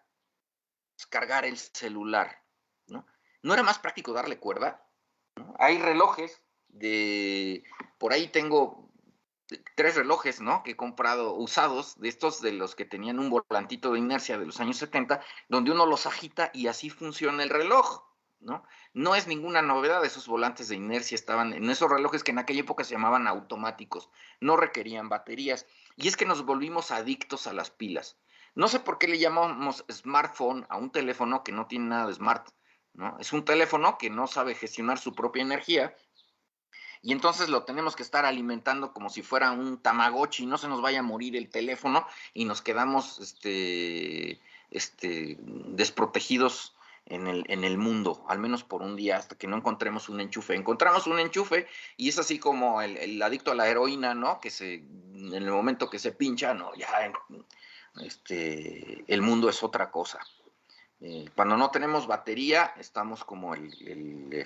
cargar el celular, ¿no? ¿No era más práctico darle cuerda? ¿No? Hay relojes por ahí tengo 3 relojes, ¿no? Que he comprado usados, de estos de los que tenían un volantito de inercia de los años 70, donde uno los agita y así funciona el reloj, ¿no? No es ninguna novedad, esos volantes de inercia estaban en esos relojes que en aquella época se llamaban automáticos, no requerían baterías, y es que nos volvimos adictos a las pilas. No sé por qué le llamamos smartphone a un teléfono que no tiene nada de smart, ¿no? Es un teléfono que no sabe gestionar su propia energía y entonces lo tenemos que estar alimentando como si fuera un tamagotchi, no se nos vaya a morir el teléfono y nos quedamos desprotegidos en el mundo, al menos por un día, hasta que no encontremos un enchufe. Encontramos un enchufe y es así como el adicto a la heroína, ¿no? En el momento que se pincha, no, ya el mundo es otra cosa. Cuando no tenemos batería, estamos como el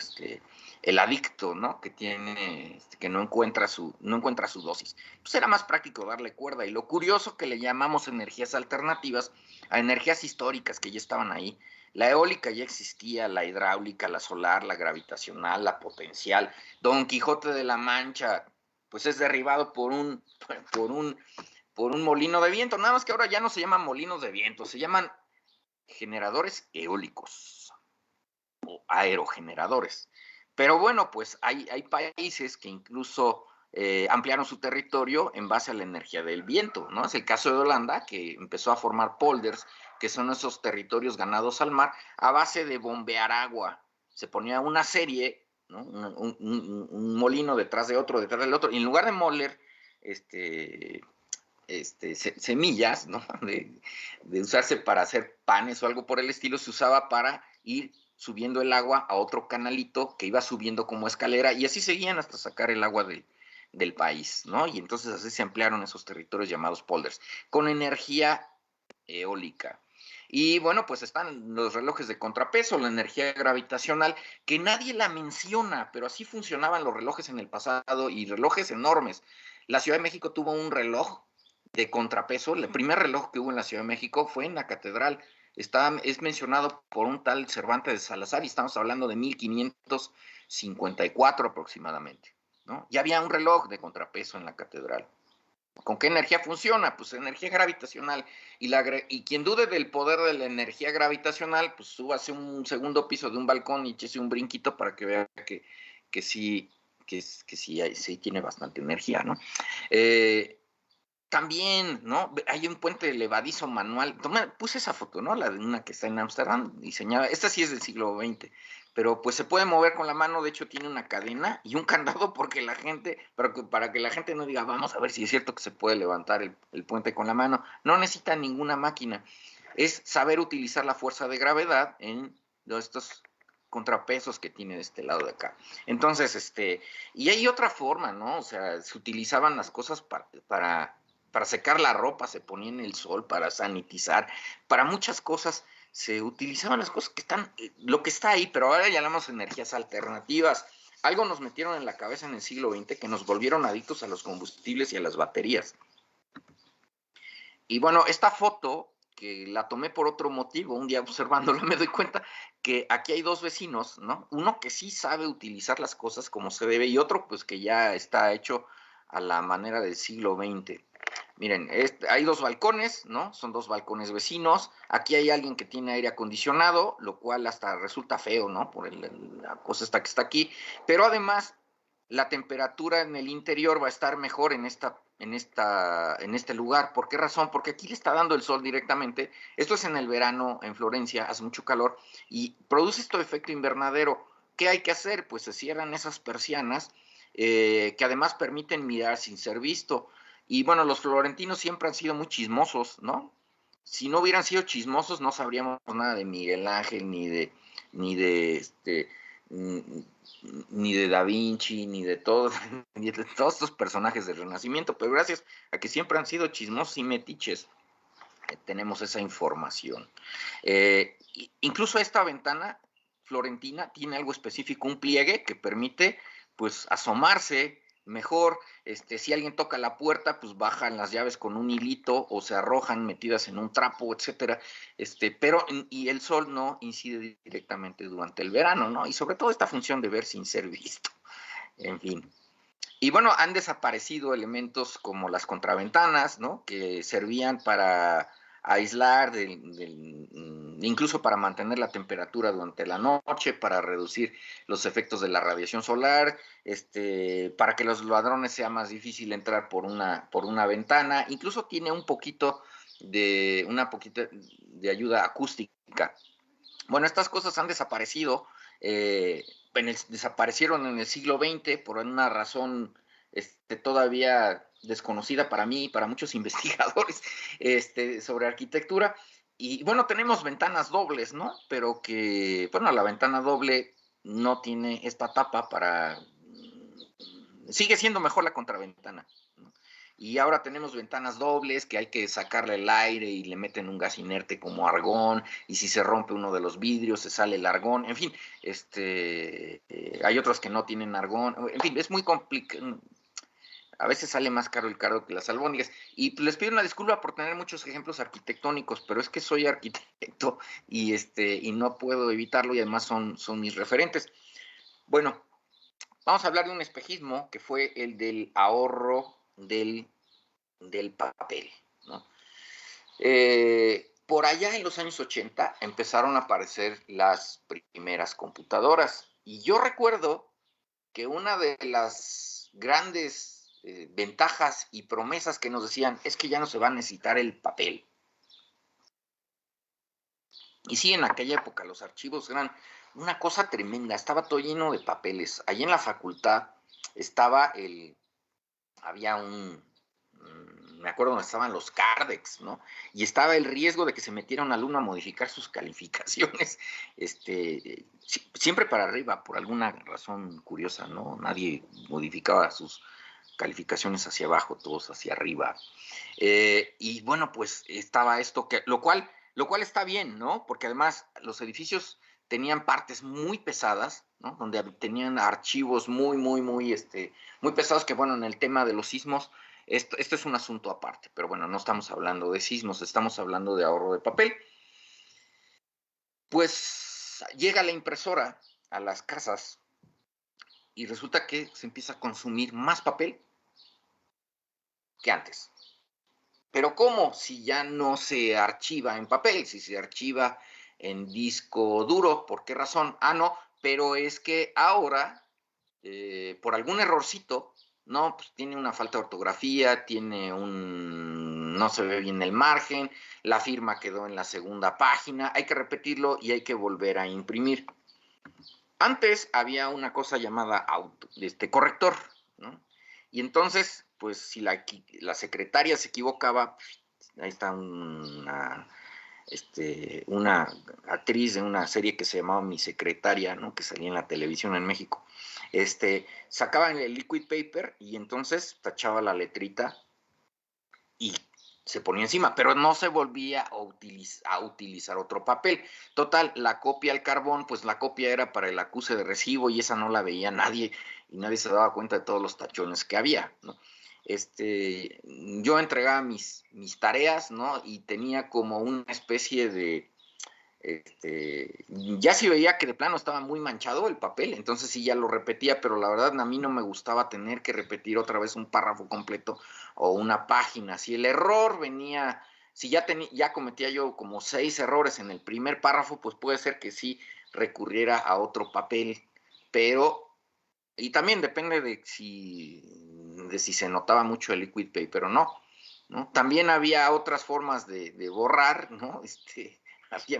adicto, ¿no? Que no encuentra su dosis. Pues era más práctico darle cuerda. Y lo curioso que le llamamos energías alternativas a energías históricas que ya estaban ahí. La eólica ya existía, la hidráulica, la solar, la gravitacional, la potencial. Don Quijote de la Mancha, pues es derribado por un molino de viento, nada más que ahora ya no se llaman molinos de viento, se llaman generadores eólicos o aerogeneradores. Pero bueno, pues hay países que incluso ampliaron su territorio en base a la energía del viento, ¿no? Es el caso de Holanda, que empezó a formar polders, que son esos territorios ganados al mar, a base de bombear agua. Se ponía una serie, ¿no? Un molino detrás de otro, detrás del otro, y en lugar de moler semillas, ¿no? de usarse para hacer panes o algo por el estilo, se usaba para ir subiendo el agua a otro canalito que iba subiendo como escalera, y así seguían hasta sacar el agua del país, ¿no? Y entonces así se ampliaron esos territorios llamados polders, con energía eólica. Y bueno, pues están los relojes de contrapeso, la energía gravitacional, que nadie la menciona, pero así funcionaban los relojes en el pasado, y relojes enormes. La Ciudad de México tuvo un reloj de contrapeso. El primer reloj que hubo en la Ciudad de México fue en la catedral. Es mencionado por un tal Cervantes de Salazar, y estamos hablando de 1554 aproximadamente, ¿no? Ya había un reloj de contrapeso en la catedral. ¿Con qué energía funciona? Pues energía gravitacional. Y quien dude del poder de la energía gravitacional, pues súbase un segundo piso de un balcón y échese un brinquito para que vea que sí, sí tiene bastante energía, ¿no? También, ¿no? Hay un puente elevadizo manual. Puse esa foto, ¿no? La de una que está en Ámsterdam, diseñada. Esta sí es del siglo XX, pero pues se puede mover con la mano. De hecho, tiene una cadena y un candado porque para que la gente no diga, vamos a ver si es cierto que se puede levantar el puente con la mano. No necesita ninguna máquina. Es saber utilizar la fuerza de gravedad en estos contrapesos que tiene de este lado de acá. Entonces, y hay otra forma, ¿no? O sea, se utilizaban las cosas para secar la ropa, se ponía en el sol, para sanitizar, para muchas cosas se utilizaban las cosas que están, lo que está ahí, pero ahora llamamos energías alternativas. Algo nos metieron en la cabeza en el siglo XX que nos volvieron adictos a los combustibles y a las baterías. Y bueno, esta foto, que la tomé por otro motivo, un día observándola me doy cuenta que aquí hay dos vecinos, ¿no? Uno que sí sabe utilizar las cosas como se debe, y otro pues que ya está hecho a la manera del siglo XX. Miren, hay dos balcones, ¿no? Son dos balcones vecinos. Aquí hay alguien que tiene aire acondicionado, lo cual hasta resulta feo, ¿no? Por la cosa esta que está aquí. Pero además, la temperatura en el interior va a estar mejor en este lugar. ¿Por qué razón? Porque aquí le está dando el sol directamente. Esto es en el verano en Florencia, hace mucho calor y produce este efecto invernadero. ¿Qué hay que hacer? Pues se cierran esas persianas que además permiten mirar sin ser visto. Y bueno, los florentinos siempre han sido muy chismosos, ¿no? Si no hubieran sido chismosos, no sabríamos nada de Miguel Ángel, ni de Da Vinci, ni de todos estos personajes del Renacimiento, pero gracias a que siempre han sido chismosos y metiches, tenemos esa información. Incluso esta ventana florentina tiene algo específico, un pliegue que permite pues asomarse mejor. Si alguien toca la puerta, pues bajan las llaves con un hilito o se arrojan metidas en un trapo, etcétera. Y el sol no incide directamente durante el verano, ¿no? Y sobre todo esta función de ver sin ser visto. En fin. Y bueno, han desaparecido elementos como las contraventanas, ¿no? Que servían para aislar, incluso para mantener la temperatura durante la noche, para reducir los efectos de la radiación solar, para que los ladrones sea más difícil entrar por una ventana. Incluso tiene una poquita de ayuda acústica. Bueno, estas cosas han desaparecido. Desaparecieron en el siglo XX por una razón todavía desconocida para mí y para muchos investigadores sobre arquitectura. Y bueno, tenemos ventanas dobles, ¿no? Pero que, bueno, la ventana doble no tiene esta tapa sigue siendo mejor la contraventana, ¿no? Y ahora tenemos ventanas dobles que hay que sacarle el aire y le meten un gas inerte como argón, y si se rompe uno de los vidrios se sale el argón. En fin, hay otros que no tienen argón. En fin, es muy complicado. A veces sale más caro el cardo que las albóndigas. Y pues, les pido una disculpa por tener muchos ejemplos arquitectónicos, pero es que soy arquitecto y no puedo evitarlo, y además son mis referentes. Bueno, vamos a hablar de un espejismo que fue el del ahorro del papel, ¿no? Por allá en los años 80 empezaron a aparecer las primeras computadoras. Y yo recuerdo que una de las grandes ventajas y promesas que nos decían es que ya no se va a necesitar el papel. Y sí, en aquella época los archivos eran una cosa tremenda, estaba todo lleno de papeles. Allí en la facultad había me acuerdo donde estaban los Cardex, ¿no? Y estaba el riesgo de que se metiera un alumno a modificar sus calificaciones, siempre para arriba, por alguna razón curiosa, ¿no? Nadie modificaba sus calificaciones hacia abajo, todos hacia arriba. Y bueno, pues estaba esto, lo cual está bien, ¿no? Porque además los edificios tenían partes muy pesadas, ¿no? Donde tenían archivos muy pesados, que bueno, en el tema de los sismos, esto es un asunto aparte, pero bueno, no estamos hablando de sismos, estamos hablando de ahorro de papel. Pues llega la impresora a las casas y resulta que se empieza a consumir más papel que antes. Pero ¿cómo? Si ya no se archiva en papel, si se archiva en disco duro, ¿por qué razón? No, pero es que ahora, por algún errorcito, no, pues tiene una falta de ortografía, no se ve bien el margen, la firma quedó en la segunda página, hay que repetirlo y hay que volver a imprimir. Antes había una cosa llamada corrector, ¿no? Y entonces, pues si la secretaria se equivocaba, ahí está una actriz de una serie que se llamaba Mi Secretaria, ¿no? Que salía en la televisión en México. Sacaban el liquid paper y entonces tachaba la letrita y se ponía encima, pero no se volvía a utilizar otro papel. Total, la copia al carbón, pues la copia era para el acuse de recibo y esa no la veía nadie y nadie se daba cuenta de todos los tachones que había, ¿no? Yo entregaba mis tareas, ¿no? Y tenía como una especie de, ya sí veía que de plano estaba muy manchado el papel, entonces sí ya lo repetía, pero la verdad a mí no me gustaba tener que repetir otra vez un párrafo completo o una página. Si el error venía, si ya cometía yo como 6 errores en el primer párrafo, pues puede ser que sí recurriera a otro papel, pero, y también depende de si se notaba mucho el liquid paper o no, ¿no? También había otras formas de borrar, ¿no? Había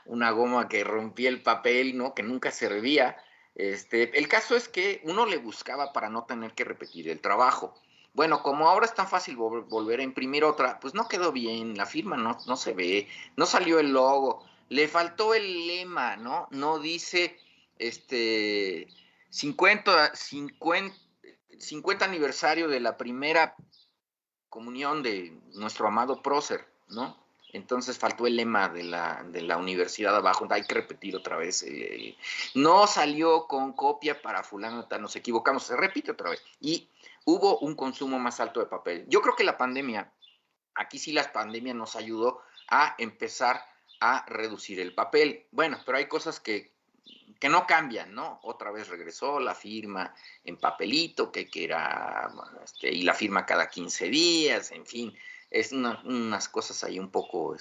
una goma que rompía el papel, ¿no? Que nunca servía. El caso es que uno le buscaba para no tener que repetir el trabajo. Bueno, como ahora es tan fácil volver a imprimir otra, pues no quedó bien, la firma no se ve, no salió el logo, le faltó el lema, ¿no? No dice, 50 aniversario de la primera comunión de nuestro amado prócer, ¿no? Entonces faltó el lema de la universidad abajo, hay que repetir otra vez, no salió con copia para fulano, nos equivocamos, se repite otra vez, y hubo un consumo más alto de papel. Yo creo que aquí sí la pandemia nos ayudó a empezar a reducir el papel. Bueno, pero hay cosas que no cambian, ¿no? Otra vez regresó la firma en papelito, que era, y la firma cada 15 días, en fin, es unas cosas ahí un poco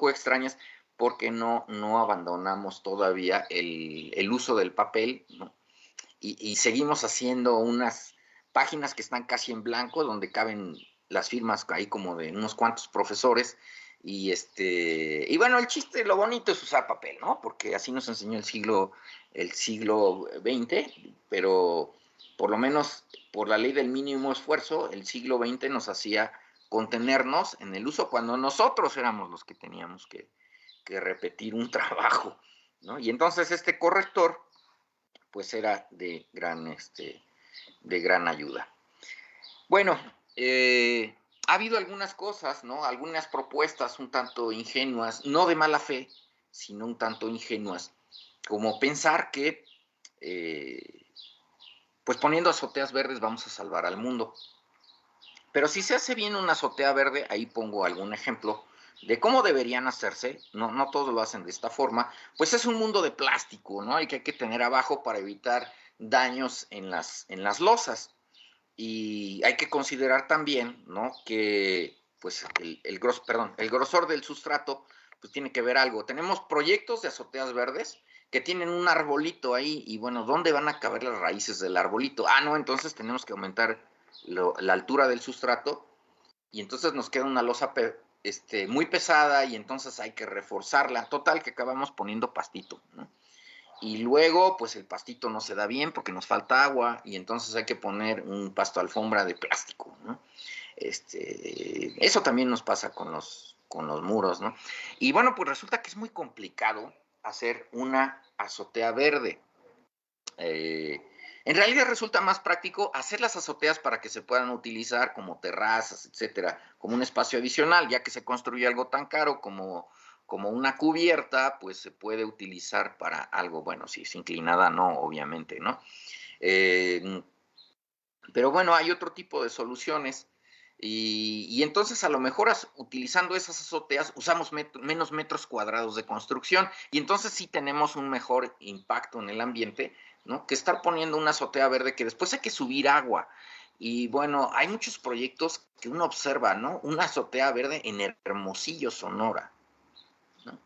extrañas, porque no abandonamos todavía el uso del papel, ¿no? Y seguimos haciendo unas páginas que están casi en blanco, donde caben las firmas ahí como de unos cuantos profesores, y bueno, el chiste, lo bonito es usar papel, ¿no? Porque así nos enseñó el siglo XX, pero por lo menos por la ley del mínimo esfuerzo, el siglo XX nos hacía contenernos en el uso cuando nosotros éramos los que teníamos que repetir un trabajo, ¿no? Y entonces este corrector, pues era de gran ayuda. Bueno, ha habido algunas cosas, ¿no? Algunas propuestas un tanto ingenuas, no de mala fe, sino un tanto ingenuas, como pensar que, pues poniendo azoteas verdes vamos a salvar al mundo. Pero si se hace bien una azotea verde, ahí pongo algún ejemplo de cómo deberían hacerse, no todos lo hacen de esta forma, pues es un mundo de plástico, ¿no? Y que hay que tener abajo para evitar daños en las losas. Y hay que considerar también, ¿no? Que pues el grosor del sustrato pues tiene que ver algo. Tenemos proyectos de azoteas verdes que tienen un arbolito ahí y bueno, ¿dónde van a caber las raíces del arbolito? Ah, no, entonces tenemos que aumentar la altura del sustrato y entonces nos queda una losa muy pesada y entonces hay que reforzarla. Total que acabamos poniendo pastito, ¿no? Y luego, pues el pastito no se da bien porque nos falta agua y entonces hay que poner un pasto alfombra de plástico, ¿no? Eso también nos pasa con los muros, ¿no? Y bueno, pues resulta que es muy complicado hacer una azotea verde. Eh, en realidad resulta más práctico hacer las azoteas para que se puedan utilizar como terrazas, etcétera, como un espacio adicional, ya que se construye algo tan caro como una cubierta, pues se puede utilizar para algo, bueno, si es inclinada, no, obviamente, ¿no? Eh, pero bueno, hay otro tipo de soluciones. Y entonces a lo mejor utilizando esas azoteas usamos menos metros cuadrados de construcción y entonces sí tenemos un mejor impacto en el ambiente, ¿no? Que estar poniendo una azotea verde que después hay que subir agua. Y bueno, hay muchos proyectos que uno observa, ¿no? Una azotea verde en Hermosillo, Sonora, ¿no?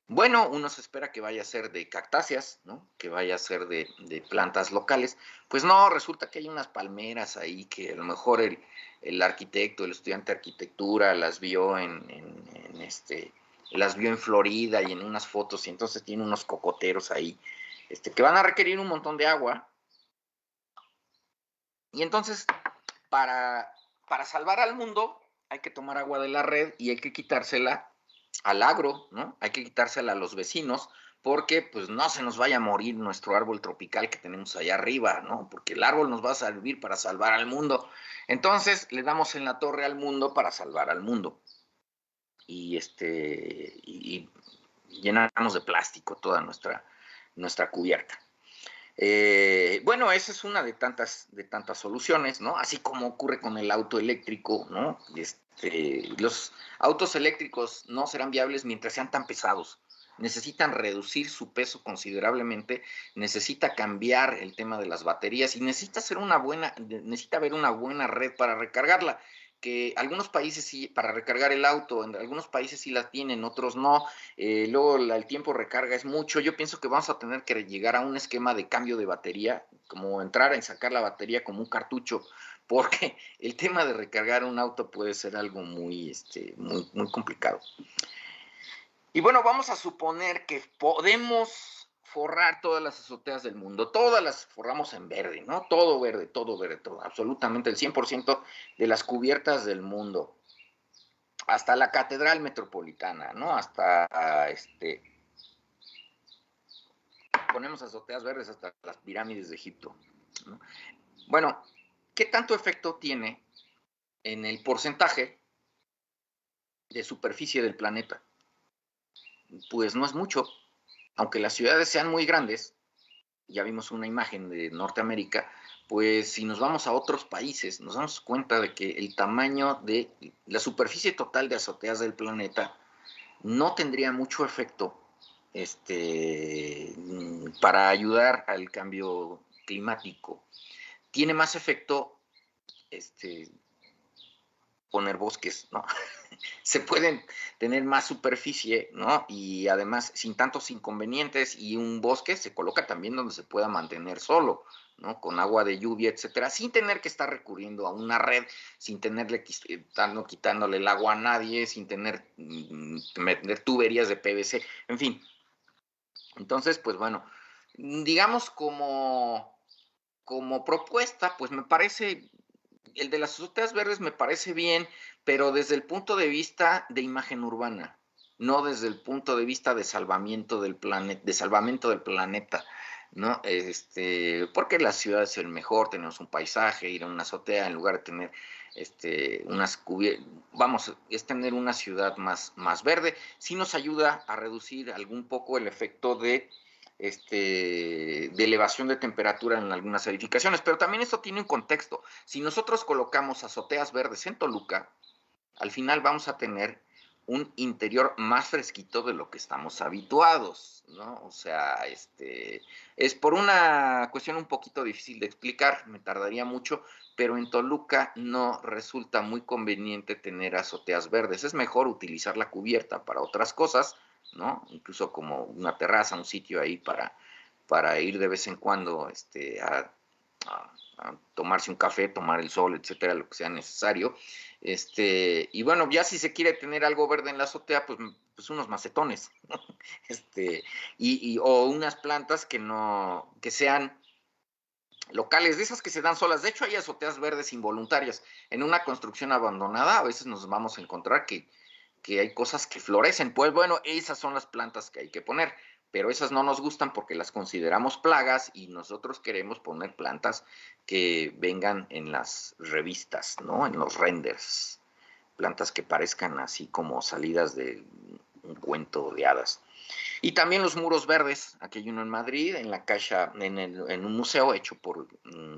Bueno, uno se espera que vaya a ser de cactáceas, ¿no? Que vaya a ser de plantas locales. Pues no, resulta que hay unas palmeras ahí que a lo mejor el arquitecto, el estudiante de arquitectura las vio las vio en Florida y en unas fotos y entonces tiene unos cocoteros ahí, que van a requerir un montón de agua. Y entonces, para salvar al mundo, hay que tomar agua de la red y hay que quitársela al agro, ¿no? Hay que quitársela a los vecinos porque pues no se nos vaya a morir nuestro árbol tropical que tenemos allá arriba, ¿no? Porque el árbol nos va a servir para salvar al mundo. Entonces le damos en la torre al mundo para salvar al mundo. Y llenamos de plástico toda nuestra cubierta. Bueno, esa es una de tantas soluciones, ¿no? Así como ocurre con el auto eléctrico, ¿no? Los autos eléctricos no serán viables mientras sean tan pesados. Necesitan reducir su peso considerablemente, necesita cambiar el tema de las baterías y necesita haber una buena red para recargarla, que algunos países sí, para recargar el auto, en algunos países sí la tienen, otros no. Luego el tiempo de recarga es mucho. Yo pienso que vamos a tener que llegar a un esquema de cambio de batería, como entrar y sacar la batería como un cartucho, porque el tema de recargar un auto puede ser algo muy complicado. Y bueno, vamos a suponer que podemos forrar todas las azoteas del mundo, todas las forramos en verde, ¿no? Todo verde, todo, absolutamente el 100% de las cubiertas del mundo, hasta la Catedral Metropolitana, ¿no? Hasta ponemos azoteas verdes hasta las pirámides de Egipto, ¿no? Bueno, ¿qué tanto efecto tiene en el porcentaje de superficie del planeta? Pues no es mucho, aunque las ciudades sean muy grandes. Ya vimos una imagen de Norteamérica, pues si nos vamos a otros países, nos damos cuenta de que el tamaño de la superficie total de azoteas del planeta no tendría mucho efecto para ayudar al cambio climático. Tiene más efecto poner bosques, ¿no? Se pueden tener más superficie, ¿no? Y además sin tantos inconvenientes, y un bosque se coloca también donde se pueda mantener solo, ¿no? Con agua de lluvia, etcétera, sin tener que estar recurriendo a una red, sin quitándole el agua a nadie, sin meter tuberías de PVC, en fin. Entonces, pues bueno, digamos como propuesta, pues me parece, el de las azoteas verdes me parece bien, pero desde el punto de vista de imagen urbana, no desde el punto de vista de salvamiento del planeta, ¿no? Porque la ciudad es el mejor, tenemos un paisaje, ir a una azotea en lugar de tener es tener una ciudad más verde. Sí nos ayuda a reducir algún poco el efecto de de elevación de temperatura en algunas edificaciones, pero también esto tiene un contexto. Si nosotros colocamos azoteas verdes en Toluca, al final vamos a tener un interior más fresquito de lo que estamos habituados, ¿no? O sea, es por una cuestión un poquito difícil de explicar, me tardaría mucho, pero en Toluca no resulta muy conveniente tener azoteas verdes. Es mejor utilizar la cubierta para otras cosas, ¿no? Incluso como una terraza, un sitio ahí para ir de vez en cuando a tomarse un café, tomar el sol, etcétera, lo que sea necesario. Y bueno, ya si se quiere tener algo verde en la azotea, pues unos macetones, o unas plantas que sean locales, de esas que se dan solas. De hecho, hay azoteas verdes involuntarias. En una construcción abandonada, a veces nos vamos a encontrar que hay cosas que florecen. Pues bueno, esas son las plantas que hay que poner, pero esas no nos gustan porque las consideramos plagas y nosotros queremos poner plantas que vengan en las revistas, ¿no? En los renders. Plantas que parezcan así como salidas de un cuento de hadas. Y también los muros verdes, aquí hay uno en Madrid, en la Caixa, en un museo hecho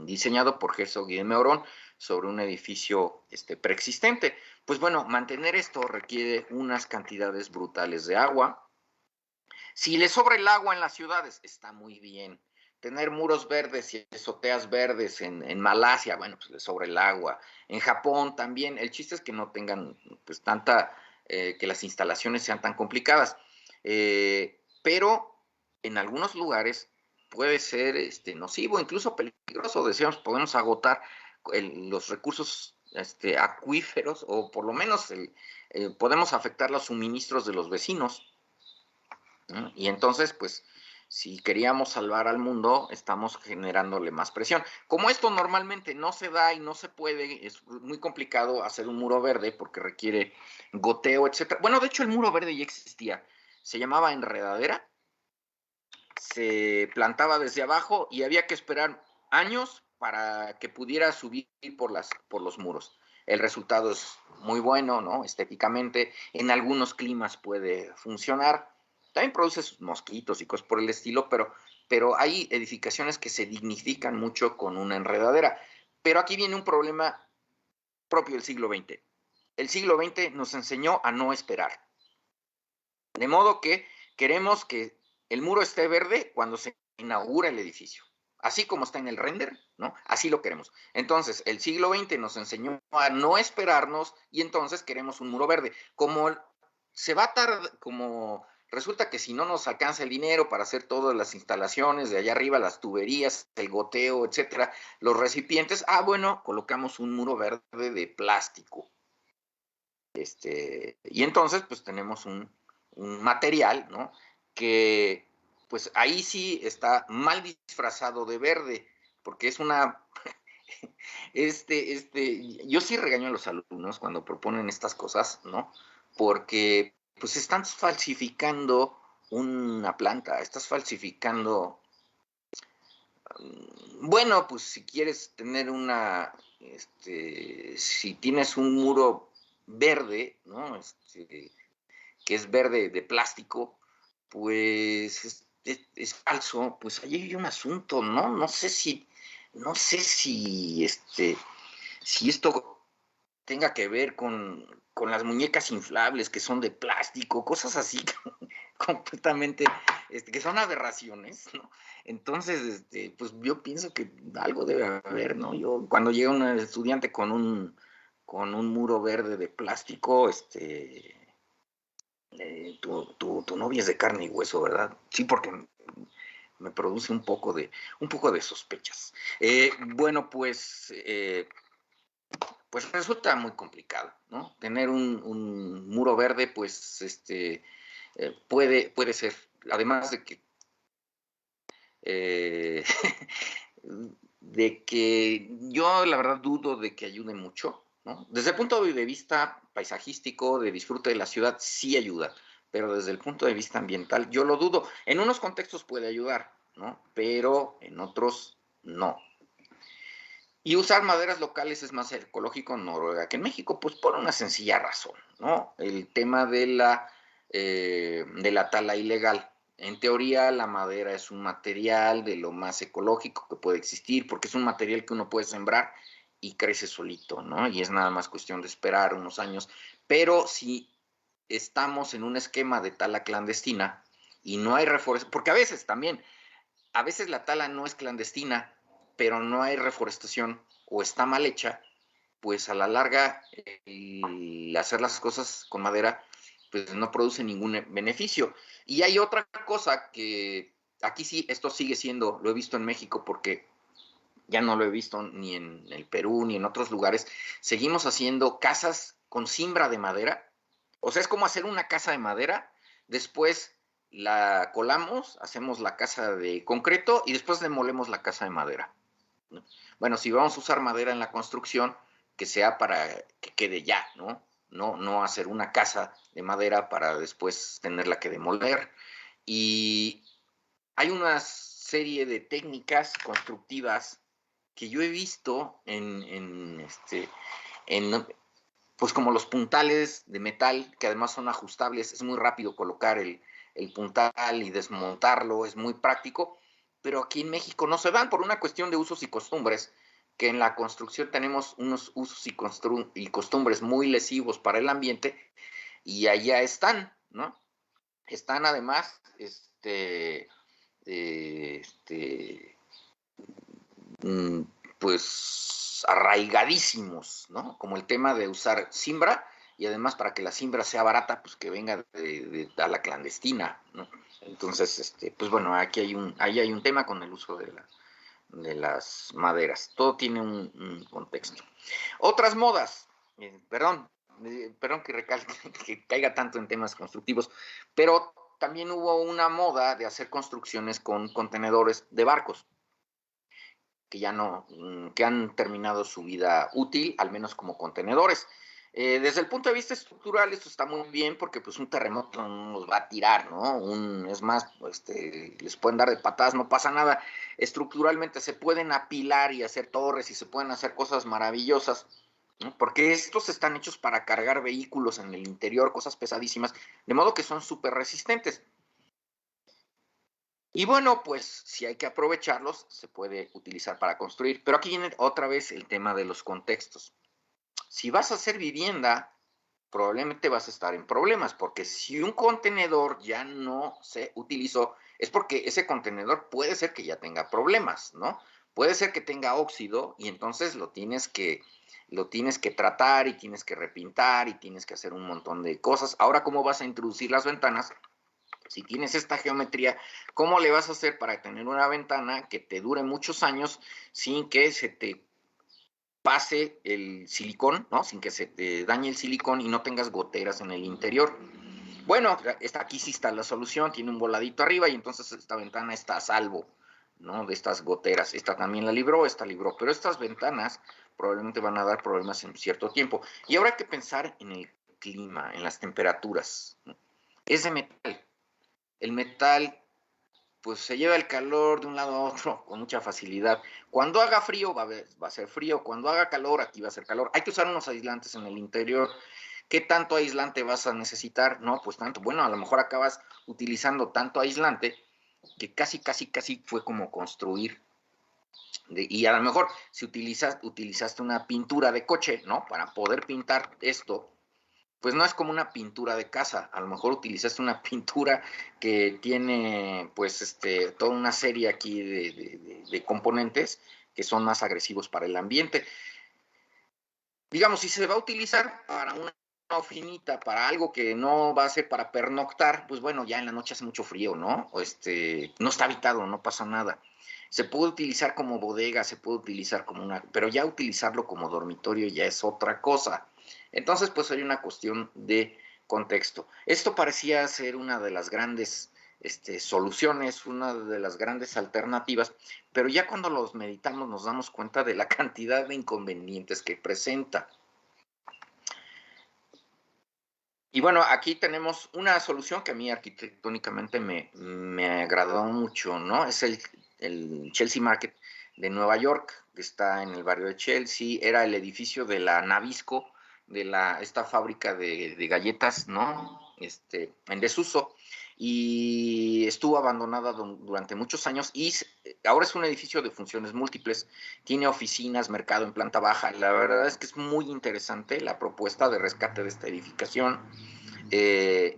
diseñado por Herzog y de Meuron sobre un edificio preexistente. Pues bueno, mantener esto requiere unas cantidades brutales de agua. Si le sobra el agua en las ciudades, está muy bien. Tener muros verdes y azoteas verdes en Malasia, bueno, pues le sobra el agua. En Japón también, el chiste es que no tengan pues que las instalaciones sean tan complicadas. Pero en algunos lugares puede ser nocivo, incluso peligroso. Decíamos, podemos agotar los recursos acuíferos o por lo menos podemos afectar los suministros de los vecinos, ¿no? Y entonces, pues, si queríamos salvar al mundo, estamos generándole más presión. Como esto normalmente no se da y no se puede, es muy complicado hacer un muro verde porque requiere goteo, etcétera. Bueno, de hecho, el muro verde ya existía. Se llamaba enredadera, se plantaba desde abajo y había que esperar años para que pudiera subir por los muros. El resultado es muy bueno, ¿no? Estéticamente, en algunos climas puede funcionar. También produce sus mosquitos y cosas por el estilo, pero hay edificaciones que se dignifican mucho con una enredadera. Pero aquí viene un problema propio del siglo XX. El siglo XX nos enseñó a no esperar. De modo que queremos que el muro esté verde cuando se inaugura el edificio. Así como está en el render, ¿no? Así lo queremos. Entonces, el siglo XX nos enseñó a no esperarnos y entonces queremos un muro verde. Como se va a tardar, como resulta que si no nos alcanza el dinero para hacer todas las instalaciones de allá arriba, las tuberías, el goteo, etcétera, los recipientes, bueno, colocamos un muro verde de plástico. Y entonces, pues tenemos un material, ¿no? Que, pues ahí sí está mal disfrazado de verde, porque es una... yo sí regaño a los alumnos cuando proponen estas cosas, ¿no? Porque, pues están falsificando una planta, estás falsificando... Bueno, pues si quieres tener si tienes un muro verde, ¿no? Que es verde de plástico, pues es falso, pues ahí hay un asunto, ¿no? No sé si si esto tenga que ver con las muñecas inflables que son de plástico, cosas así completamente, que son aberraciones, ¿no? Entonces, pues yo pienso que algo debe haber, ¿no? Yo cuando llega un estudiante con un muro verde de plástico, tu novia es de carne y hueso, ¿verdad? Sí, porque me produce un poco de sospechas. Bueno, pues resulta muy complicado, ¿no? Tener un muro verde, pues, puede ser, además de que, de que yo la verdad dudo de que ayude mucho, ¿no? Desde el punto de vista paisajístico, de disfrute de la ciudad, sí ayuda, pero desde el punto de vista ambiental, yo lo dudo. En unos contextos puede ayudar, ¿no? Pero en otros no. Y usar maderas locales es más ecológico en Noruega que en México, pues por una sencilla razón, ¿no? El tema de la tala ilegal, En teoría, la madera es un material de lo más ecológico que puede existir, porque es un material que uno puede sembrar y crece solito, ¿no? Y es nada más cuestión de esperar unos años. Pero si estamos en un esquema de tala clandestina y no hay reforestación, porque a veces la tala no es clandestina, pero no hay reforestación o está mal hecha, pues a la larga el hacer las cosas con madera pues no produce ningún beneficio. Y hay otra cosa que aquí sí, esto sigue siendo, lo he visto en México porque ya no lo he visto ni en el Perú ni en otros lugares, seguimos haciendo casas con cimbra de madera. O sea, es como hacer una casa de madera, después la colamos, hacemos la casa de concreto y después demolemos la casa de madera. Bueno, si vamos a usar madera en la construcción, que sea para que quede ya, ¿no? No hacer una casa de madera para después tenerla que demoler. Y hay una serie de técnicas constructivas que yo he visto pues como los puntales de metal, que además son ajustables, es muy rápido colocar el puntal y desmontarlo, es muy práctico, pero aquí en México no se dan por una cuestión de usos y costumbres, que en la construcción tenemos unos usos y costumbres muy lesivos para el ambiente, y allá están, ¿no? Están además, pues arraigadísimos, ¿no? Como el tema de usar cimbra y además para que la cimbra sea barata, pues que venga a la clandestina, ¿no? Entonces, pues bueno, ahí hay un tema con el uso de las maderas. Todo tiene un contexto. Otras modas, perdón que recalque, que caiga tanto en temas constructivos, pero también hubo una moda de hacer construcciones con contenedores de barcos que ya no, que han terminado su vida útil, al menos como contenedores. Desde el punto de vista estructural, esto está muy bien porque pues un terremoto no nos va a tirar, ¿no? Es más, les pueden dar de patadas, no pasa nada. Estructuralmente se pueden apilar y hacer torres y se pueden hacer cosas maravillosas, ¿no? Porque estos están hechos para cargar vehículos en el interior, cosas pesadísimas, de modo que son súper resistentes. Y bueno, pues si hay que aprovecharlos, se puede utilizar para construir. Pero aquí viene otra vez el tema de los contextos. Si vas a hacer vivienda, probablemente vas a estar en problemas, porque si un contenedor ya no se utilizó, es porque ese contenedor puede ser que ya tenga problemas, ¿no? Puede ser que tenga óxido y entonces lo tienes que tratar y tienes que repintar y tienes que hacer un montón de cosas. Ahora, ¿cómo vas a introducir las ventanas? Si tienes esta geometría, ¿cómo le vas a hacer para tener una ventana que te dure muchos años sin que se te pase el silicón, ¿no? Sin que se te dañe el silicón y no tengas goteras en el interior? Bueno, aquí sí está la solución, tiene un voladito arriba y entonces esta ventana está a salvo, ¿no? De estas goteras. Esta también la libró, esta libró, pero estas ventanas probablemente van a dar problemas en cierto tiempo. Y ahora hay que pensar en el clima, en las temperaturas, ¿no? Es de metal. El metal pues se lleva el calor de un lado a otro con mucha facilidad. Cuando haga frío va a ser frío, cuando haga calor aquí va a ser calor. Hay que usar unos aislantes en el interior. ¿Qué tanto aislante vas a necesitar? No, pues tanto. Bueno, a lo mejor acabas utilizando tanto aislante que casi fue como construir. Y a lo mejor si utilizaste una pintura de coche, ¿no? Para poder pintar esto, pues no es como una pintura de casa, a lo mejor utilizaste una pintura que tiene pues toda una serie aquí de componentes que son más agresivos para el ambiente. Digamos, si se va a utilizar para una ofinita, para algo que no va a ser para pernoctar, pues bueno, ya en la noche hace mucho frío, ¿no? No está habitado, no pasa nada. Se puede utilizar como bodega, se puede utilizar como pero ya utilizarlo como dormitorio ya es otra cosa. Entonces, pues hay una cuestión de contexto. Esto parecía ser una de las grandes soluciones, una de las grandes alternativas, pero ya cuando los meditamos nos damos cuenta de la cantidad de inconvenientes que presenta. Y bueno, aquí tenemos una solución que a mí arquitectónicamente me agradó mucho, ¿no? Es el Chelsea Market de Nueva York, que está en el barrio de Chelsea. Era el edificio de la Nabisco, de esta fábrica de galletas, ¿no? En desuso. y estuvo abandonada durante muchos años y ahora es un edificio de funciones múltiples, tiene oficinas, mercado en planta baja. La verdad es que es muy interesante la propuesta de rescate de esta edificación.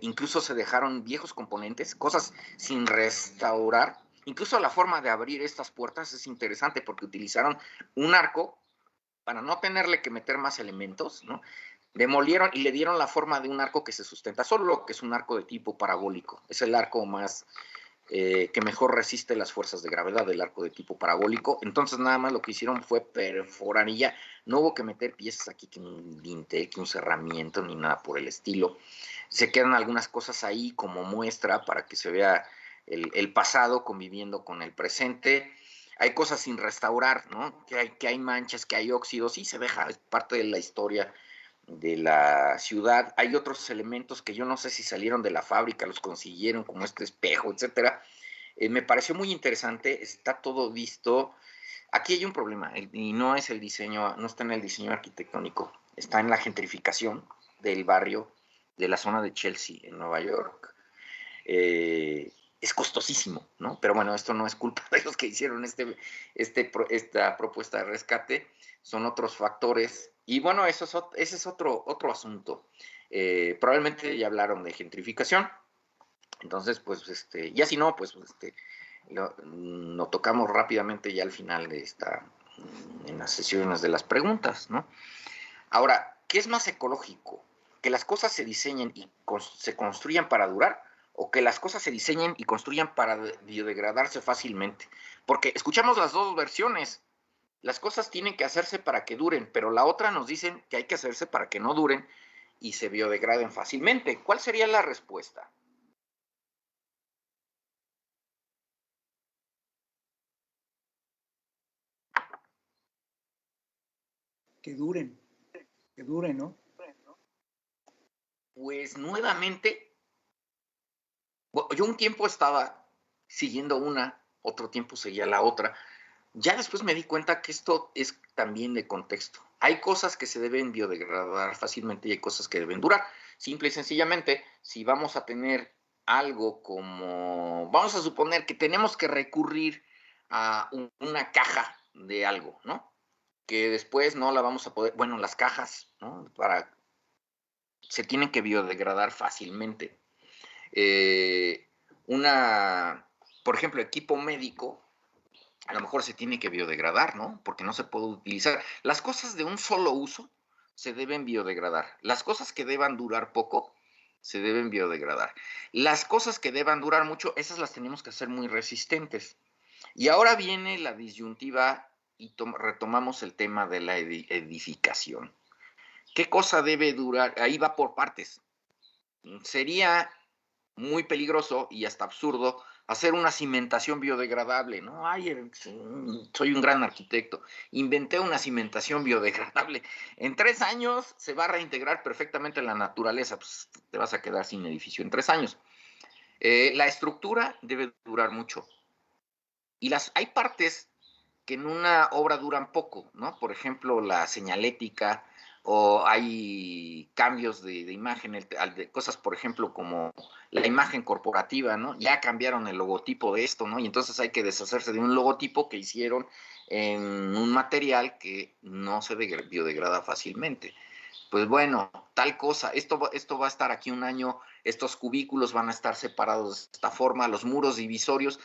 Incluso se dejaron viejos componentes, cosas sin restaurar. Incluso la forma de abrir estas puertas es interesante porque utilizaron un arco para no tenerle que meter más elementos, ¿no? Demolieron y le dieron la forma de un arco que se sustenta solo, que es un arco de tipo parabólico. Es el arco más que mejor resiste las fuerzas de gravedad del arco de tipo parabólico. Entonces nada más lo que hicieron fue perforar y ya no hubo que meter piezas aquí, que un dintel, que un cerramiento, ni nada por el estilo. Se quedan algunas cosas ahí como muestra para que se vea el pasado conviviendo con el presente. Hay cosas sin restaurar, ¿no? Que hay manchas, que hay óxidos, y se deja, es parte de la historia de la ciudad. Hay otros elementos que yo no sé si salieron de la fábrica, los consiguieron, como este espejo, etcétera. Me pareció muy interesante, está todo visto. Aquí hay un problema, y no es el diseño, no está en el diseño arquitectónico, está en la gentrificación del barrio, de la zona de Chelsea, en Nueva York. Es costosísimo, ¿no? Pero bueno, esto no es culpa de los que hicieron esta propuesta de rescate, son otros factores. Y bueno, ese es otro asunto. Probablemente ya hablaron de gentrificación, entonces, pues, ya si no, pues, lo tocamos rápidamente ya al final en las sesiones de las preguntas, ¿no? Ahora, ¿qué es más ecológico? ¿Que las cosas se diseñen y se construyan para durar? ¿O que las cosas se diseñen y construyan para biodegradarse fácilmente? Porque escuchamos las dos versiones. Las cosas tienen que hacerse para que duren, pero la otra nos dicen que hay que hacerse para que no duren y se biodegraden fácilmente. ¿Cuál sería la respuesta? Que duren, ¿no? Pues nuevamente, yo un tiempo estaba siguiendo una, otro tiempo seguía la otra. Ya después me di cuenta que esto es también de contexto. Hay cosas que se deben biodegradar fácilmente y hay cosas que deben durar. Simple y sencillamente, si vamos a tener algo como, vamos a suponer que tenemos que recurrir a una caja de algo, ¿no? Que después no la vamos a poder, bueno, las cajas, ¿no? Se tienen que biodegradar fácilmente. Eh, por ejemplo, equipo médico, a lo mejor se tiene que biodegradar, ¿no? Porque no se puede utilizar. Las cosas de un solo uso se deben biodegradar. Las cosas que deban durar poco se deben biodegradar. Las cosas que deban durar mucho, esas las tenemos que hacer muy resistentes. Y ahora viene la disyuntiva y retomamos el tema de la edificación. ¿Qué cosa debe durar? Ahí va por partes. Sería muy peligroso y hasta absurdo hacer una cimentación biodegradable, ¿no? Ay, soy un gran arquitecto, inventé una cimentación biodegradable. En 3 años se va a reintegrar perfectamente en la naturaleza, pues te vas a quedar sin edificio en 3 años. La estructura debe durar mucho. Y hay partes que en una obra duran poco, ¿no? Por ejemplo, la señalética, o hay cambios de imagen, de cosas, por ejemplo, como la imagen corporativa, ¿no? Ya cambiaron el logotipo de esto, ¿no? Y entonces hay que deshacerse de un logotipo que hicieron en un material que no se biodegrada fácilmente. Pues bueno, tal cosa, esto va a estar aquí un año, estos cubículos van a estar separados de esta forma, los muros divisorios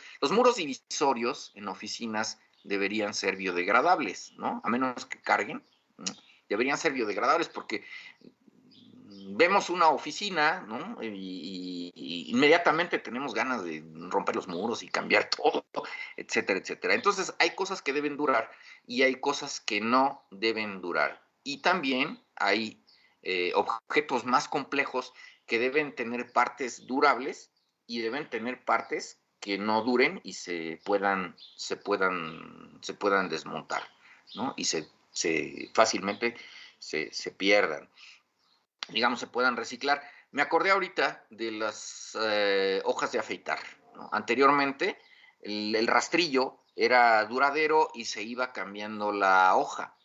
en oficinas deberían ser biodegradables, ¿no? A menos que carguen, deberían ser biodegradables porque vemos una oficina, ¿no? Y inmediatamente tenemos ganas de romper los muros y cambiar todo, etcétera, etcétera. Entonces hay cosas que deben durar y hay cosas que no deben durar. Y también hay objetos más complejos que deben tener partes durables y deben tener partes que no duren y se puedan desmontar, ¿no? Y fácilmente se pierdan, digamos, se puedan reciclar. Me acordé ahorita de las hojas de afeitar, ¿no? Anteriormente, el rastrillo era duradero y se iba cambiando la hoja.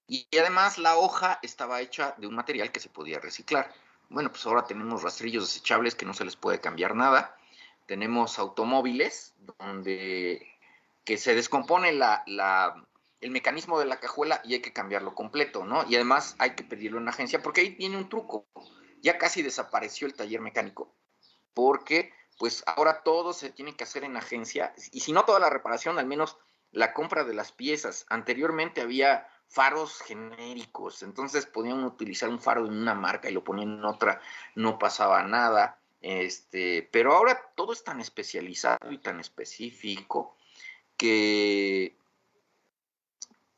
Y además la hoja estaba hecha de un material que se podía reciclar. Bueno, pues ahora tenemos rastrillos desechables que no se les puede cambiar nada. tenemos automóviles donde que se descompone el mecanismo de la cajuela y hay que cambiarlo completo, ¿no? Y además hay que pedirlo en la agencia porque ahí viene un truco. Ya casi desapareció el taller mecánico porque pues ahora todo se tiene que hacer en agencia y si no toda la reparación, al menos la compra de las piezas. Anteriormente había faros genéricos, entonces podían utilizar un faro de una marca y lo ponían en otra, no pasaba nada. Pero ahora todo es tan especializado y tan específico que,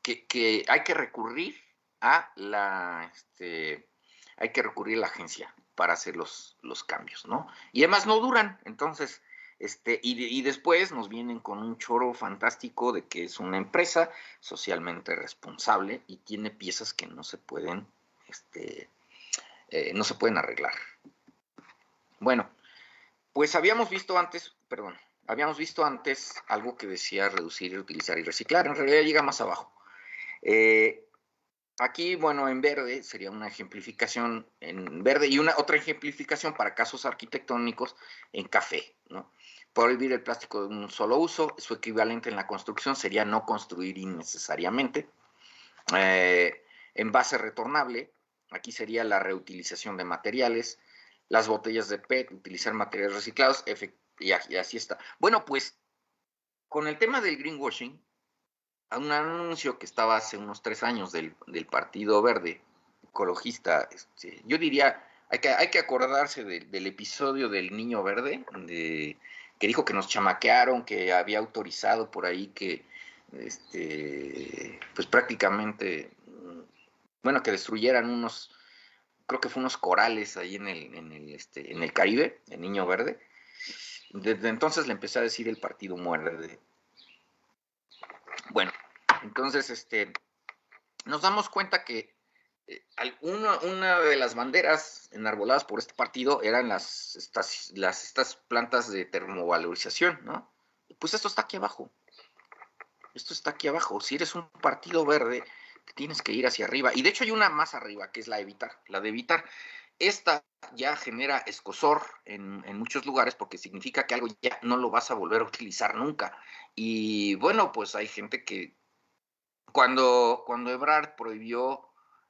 que hay que recurrir a hay que recurrir a la agencia para hacer los cambios, ¿no? Y además no duran, entonces, y después nos vienen con un choro fantástico de que es una empresa socialmente responsable y tiene piezas que no se pueden, no se pueden arreglar. Bueno, pues habíamos visto antes algo que decía reducir, reutilizar y reciclar. En realidad llega más abajo. Aquí, bueno, en verde sería una ejemplificación en verde y otra ejemplificación para casos arquitectónicos en café, ¿no? Prohibir el plástico de un solo uso, su equivalente en la construcción sería no construir innecesariamente. Envase retornable, aquí sería la reutilización de materiales. Las botellas de PET, utilizar materiales reciclados, y así está. Bueno, pues con el tema del greenwashing, un anuncio que estaba hace unos 3 años del Partido Verde ecologista, yo diría, hay que acordarse del episodio del Niño Verde, que dijo que nos chamaquearon, que había autorizado por ahí que, pues prácticamente, bueno, que destruyeran creo que fue unos corales ahí en el Caribe, el Niño Verde. Desde entonces le empecé a decir el Partido Muerde. Bueno, entonces, nos damos cuenta que una de las banderas enarboladas por este partido eran estas plantas de termovalorización, ¿no? Pues esto está aquí abajo. Esto está aquí abajo. Si eres un partido verde, tienes que ir hacia arriba. Y de hecho hay una más arriba, que es la de evitar. Esta ya genera escozor en muchos lugares porque significa que algo ya no lo vas a volver a utilizar nunca. Y bueno, pues hay gente que cuando Ebrard prohibió,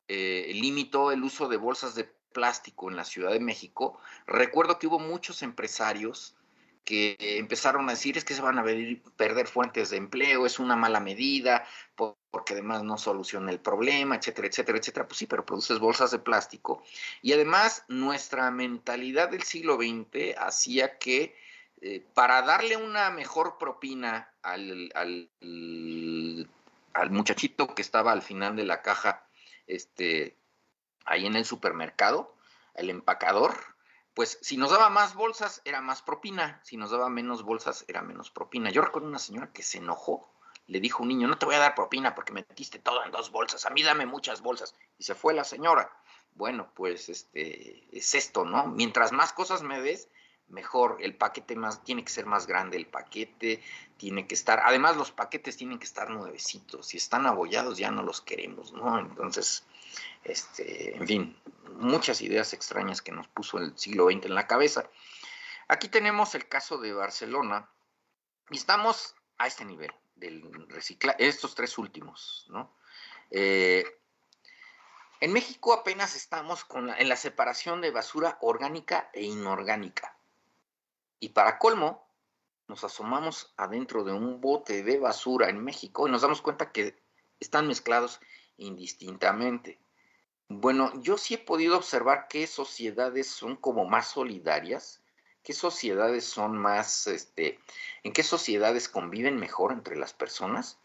limitó el uso de bolsas de plástico en la Ciudad de México, recuerdo que hubo muchos empresarios que empezaron a decir es que se van a perder fuentes de empleo, es una mala medida, porque además no soluciona el problema, etcétera, etcétera, etcétera. Pues sí, pero produces bolsas de plástico. Y además nuestra mentalidad del siglo XX hacía que para darle una mejor propina al muchachito que estaba al final de la caja, ahí en el supermercado, el empacador, pues si nos daba más bolsas era más propina, si nos daba menos bolsas era menos propina. Yo recuerdo una señora que se enojó, le dijo a un niño, no te voy a dar propina porque metiste todo en 2 bolsas, a mí dame muchas bolsas. Y se fue la señora. Bueno, pues es esto, ¿no? Mientras más cosas me des, mejor. El paquete tiene que ser más grande, el paquete tiene que estar, además los paquetes tienen que estar nuevecitos, si están abollados ya no los queremos, ¿no? Entonces, en fin, muchas ideas extrañas que nos puso el siglo XX en la cabeza. Aquí tenemos el caso de Barcelona y estamos a este nivel del reciclaje, estos 3 últimos, ¿no? En México apenas estamos en la separación de basura orgánica e inorgánica. Y para colmo, nos asomamos adentro de un bote de basura en México y nos damos cuenta que están mezclados indistintamente. Bueno, yo sí he podido observar qué sociedades son como más solidarias, qué sociedades son más, en qué sociedades conviven mejor entre las personas.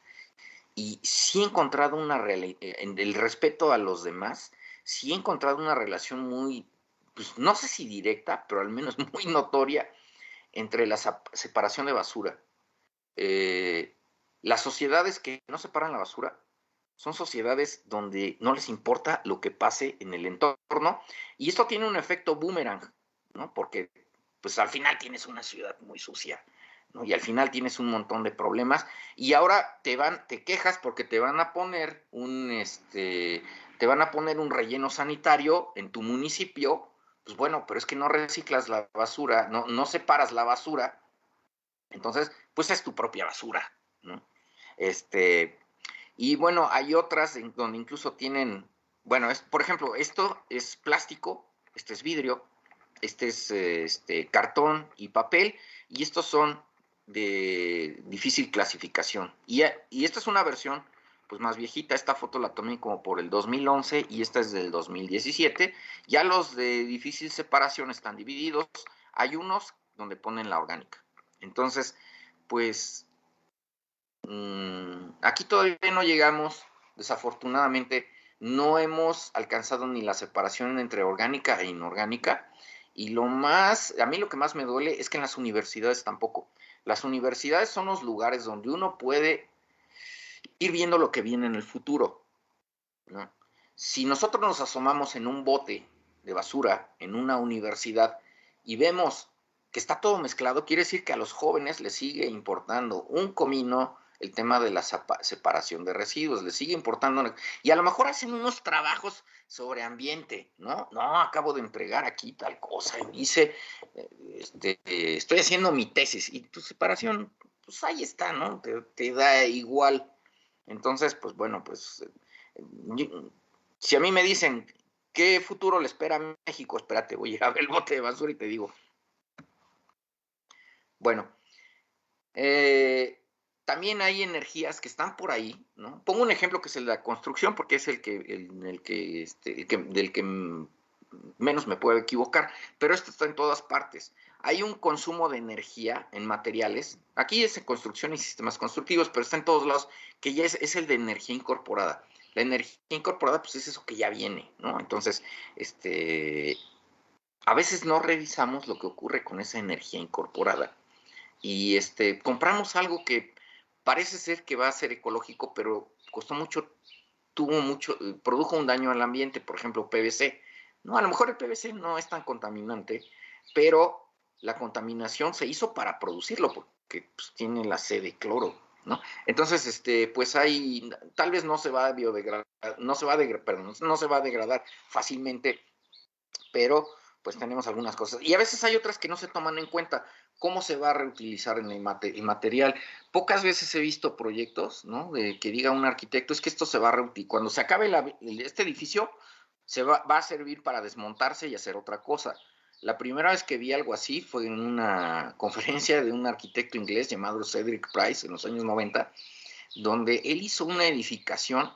Y sí he encontrado en el respeto a los demás, sí he encontrado una relación muy, pues no sé si directa, pero al menos muy notoria entre la separación de basura. Las sociedades que no separan la basura son sociedades donde no les importa lo que pase en el entorno y esto tiene un efecto boomerang, ¿no? Porque pues al final tienes una ciudad muy sucia, ¿no? Y al final tienes un montón de problemas y ahora te quejas porque te van a poner un relleno sanitario en tu municipio. Pues bueno, pero es que no reciclas la basura, no separas la basura Entonces, pues es tu propia basura, ¿no? Y bueno, hay otras donde incluso tienen, bueno, por ejemplo, esto es plástico, este es vidrio, este es cartón y papel, y estos son de difícil clasificación. Y esta es una versión pues más viejita. Esta foto la tomé como por el 2011 y esta es del 2017. Ya los de difícil separación están divididos. Hay unos donde ponen la orgánica. Entonces, pues aquí todavía no llegamos, desafortunadamente, no hemos alcanzado ni la separación entre orgánica e inorgánica. Y a mí lo que más me duele es que en las universidades tampoco. Las universidades son los lugares donde uno puede ir viendo lo que viene en el futuro, ¿no? Si nosotros nos asomamos en un bote de basura en una universidad y vemos que está todo mezclado, quiere decir que a los jóvenes les sigue importando un comino el tema de la separación de residuos, les sigue importando, y a lo mejor hacen unos trabajos sobre ambiente, ¿no? No, acabo de entregar aquí tal cosa, y hice, estoy haciendo mi tesis, y tu separación, pues ahí está, ¿no? Te da igual. Entonces, pues bueno, pues si a mí me dicen qué futuro le espera a México, espérate, voy a ir a ver el bote de basura y te digo. Bueno, también hay energías que están por ahí, ¿no? Pongo un ejemplo que es el de la construcción, porque es del que menos me puedo equivocar, pero esto está en todas partes. Hay un consumo de energía en materiales, aquí es en construcción y sistemas constructivos, pero está en todos lados, que ya es el de energía incorporada. La energía incorporada, pues es eso que ya viene, ¿no? Entonces, a veces no revisamos lo que ocurre con esa energía incorporada y compramos algo que parece ser que va a ser ecológico, pero costó mucho, produjo un daño al ambiente, por ejemplo, PVC. No, a lo mejor el PVC no es tan contaminante, pero la contaminación se hizo para producirlo, porque pues, tiene la C de cloro, ¿no? Entonces, pues tal vez no se va a biodegradar, no se va a degradar fácilmente, pero pues tenemos algunas cosas. Y a veces hay otras que no se toman en cuenta. ¿Cómo se va a reutilizar en el material? Pocas veces he visto proyectos, ¿no? De que diga un arquitecto, es que esto se va a reutilizar. Cuando se acabe este edificio, va a servir para desmontarse y hacer otra cosa. La primera vez que vi algo así fue en una conferencia de un arquitecto inglés llamado Cedric Price en los años 90, donde él hizo una edificación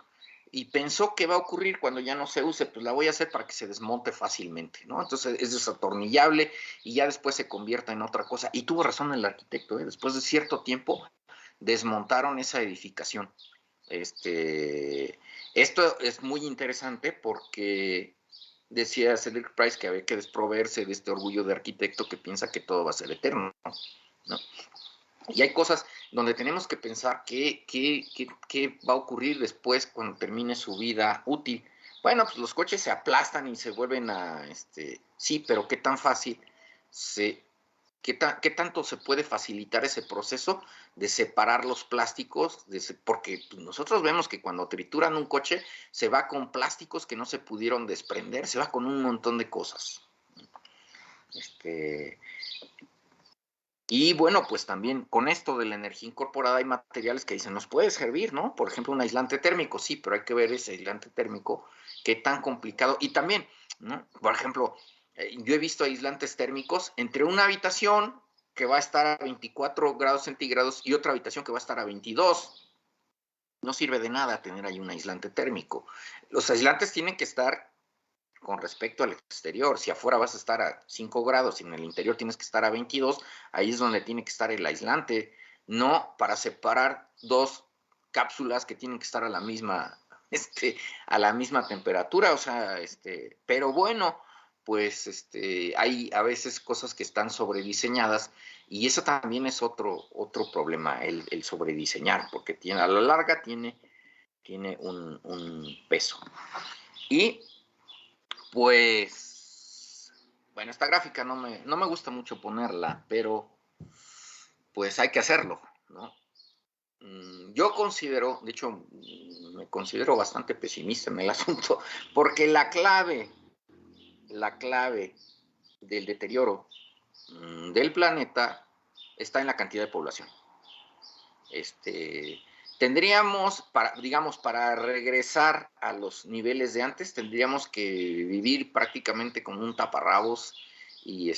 y pensó que va a ocurrir cuando ya no se use, pues la voy a hacer para que se desmonte fácilmente, ¿no? Entonces es desatornillable y ya después se convierta en otra cosa. Y tuvo razón el arquitecto, ¿eh? Después de cierto tiempo desmontaron esa edificación. Esto es muy interesante porque decía Cedric Price que había que desproveerse de este orgullo de arquitecto que piensa que todo va a ser eterno, ¿no? Y hay cosas donde tenemos que pensar qué va a ocurrir después cuando termine su vida útil. Bueno, pues los coches se aplastan y se vuelven sí, pero qué tan fácil qué tanto se puede facilitar ese proceso de separar los plásticos, porque nosotros vemos que cuando trituran un coche se va con plásticos que no se pudieron desprender, se va con un montón de cosas. Y bueno, pues también con esto de la energía incorporada hay materiales que dicen, nos puede servir, ¿no? Por ejemplo, un aislante térmico, sí, pero hay que ver ese aislante térmico, qué tan complicado. Y también, ¿no? Por ejemplo, yo he visto aislantes térmicos entre una habitación que va a estar a 24 grados centígrados y otra habitación que va a estar a 22. No sirve de nada tener ahí un aislante térmico. Los aislantes tienen que estar con respecto al exterior. Si afuera vas a estar a 5 grados y en el interior tienes que estar a 22, ahí es donde tiene que estar el aislante, no para separar dos cápsulas que tienen que estar a la misma temperatura, o sea, pero bueno, pues hay a veces cosas que están sobrediseñadas y eso también es otro problema, el sobrediseñar, porque a la larga tiene un peso. Y pues, bueno, esta gráfica no me gusta mucho ponerla, pero pues hay que hacerlo, ¿no? Yo considero, de hecho, me considero bastante pesimista en el asunto, porque la clave del deterioro del planeta está en la cantidad de población. Tendríamos, digamos, para regresar a los niveles de antes, tendríamos que vivir prácticamente como un taparrabos y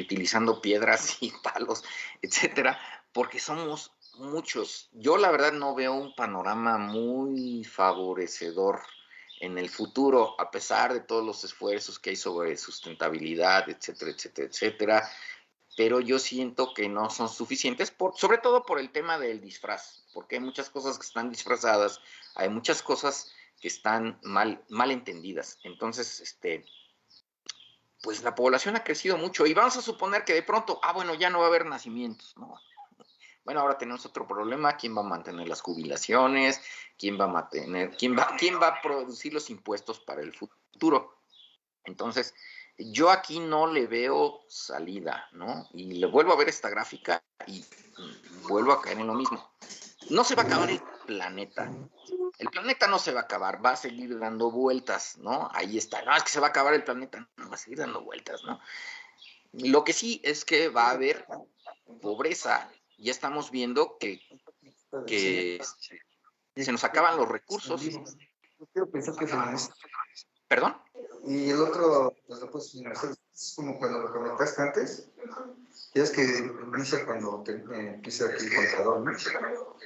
utilizando piedras y palos, etcétera, porque somos muchos. Yo la verdad no veo un panorama muy favorecedor en el futuro, a pesar de todos los esfuerzos que hay sobre sustentabilidad, etcétera, etcétera, etcétera, pero yo siento que no son suficientes, sobre todo por el tema del disfraz, porque hay muchas cosas que están disfrazadas, hay muchas cosas que están mal entendidas. Entonces, pues la población ha crecido mucho y vamos a suponer que de pronto, bueno, ya no va a haber nacimientos, ¿no? Bueno, ahora tenemos otro problema: ¿quién va a mantener las jubilaciones? ¿Quién va a producir los impuestos para el futuro? Entonces, yo aquí no le veo salida, ¿no? Y le vuelvo a ver esta gráfica y vuelvo a caer en lo mismo. No se va a acabar el planeta. El planeta no se va a acabar, va a seguir dando vueltas, ¿no? Ahí está. No, es que se va a acabar el planeta, no, va a seguir dando vueltas, ¿no? Lo que sí es que va a haber pobreza. Ya estamos viendo que se nos acaban los recursos. Yo pienso que ¿Perdón? y el otro, pues, es como cuando lo comentaste antes, ya es que inicia cuando empieza aquí el contador, ¿no?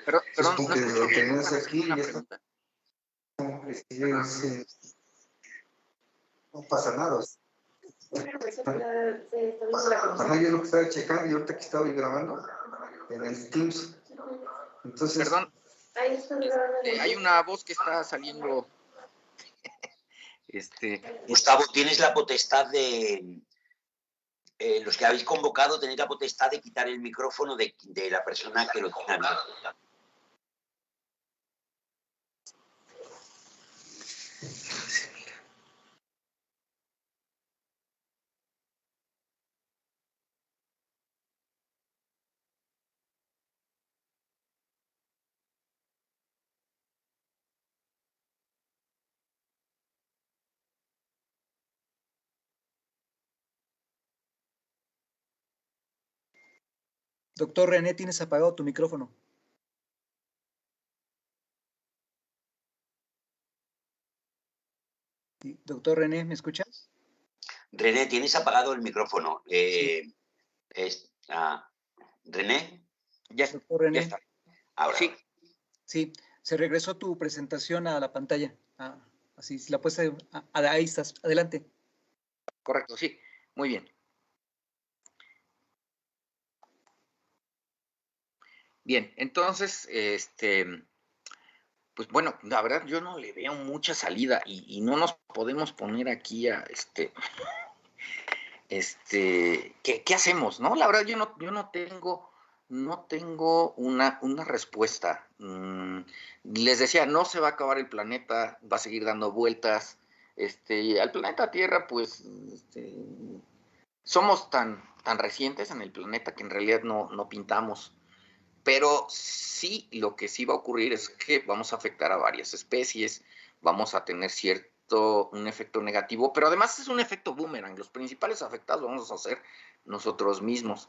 Perdón, no que lo tenías aquí y esto, no pasa nada. Ajá, yo lo que estaba checando y ahorita que estaba grabando en el Teams. Entonces, perdón, hay una voz que está saliendo. Gustavo, tienes la potestad de... los que habéis convocado, tenéis la potestad de quitar el micrófono de la persona que lo tiene abierto. Doctor René, tienes apagado tu micrófono. Doctor René, ¿me escuchas? René, tienes apagado el micrófono. Sí. ¿René? Doctor René. Ya está. Ahora. Sí. Sí, se regresó tu presentación a la pantalla. Así, si la puedes... ahí estás, adelante. Correcto, sí. Muy bien. Bien, entonces, pues bueno, la verdad yo no le veo mucha salida y no nos podemos poner aquí a ¿qué hacemos? ¿No? La verdad yo no tengo una respuesta. Les decía, no se va a acabar el planeta, va a seguir dando vueltas. Al planeta Tierra, pues, somos tan recientes en el planeta que en realidad no pintamos. Pero sí, lo que sí va a ocurrir es que vamos a afectar a varias especies, vamos a tener un efecto negativo, pero además es un efecto boomerang. Los principales afectados vamos a ser nosotros mismos.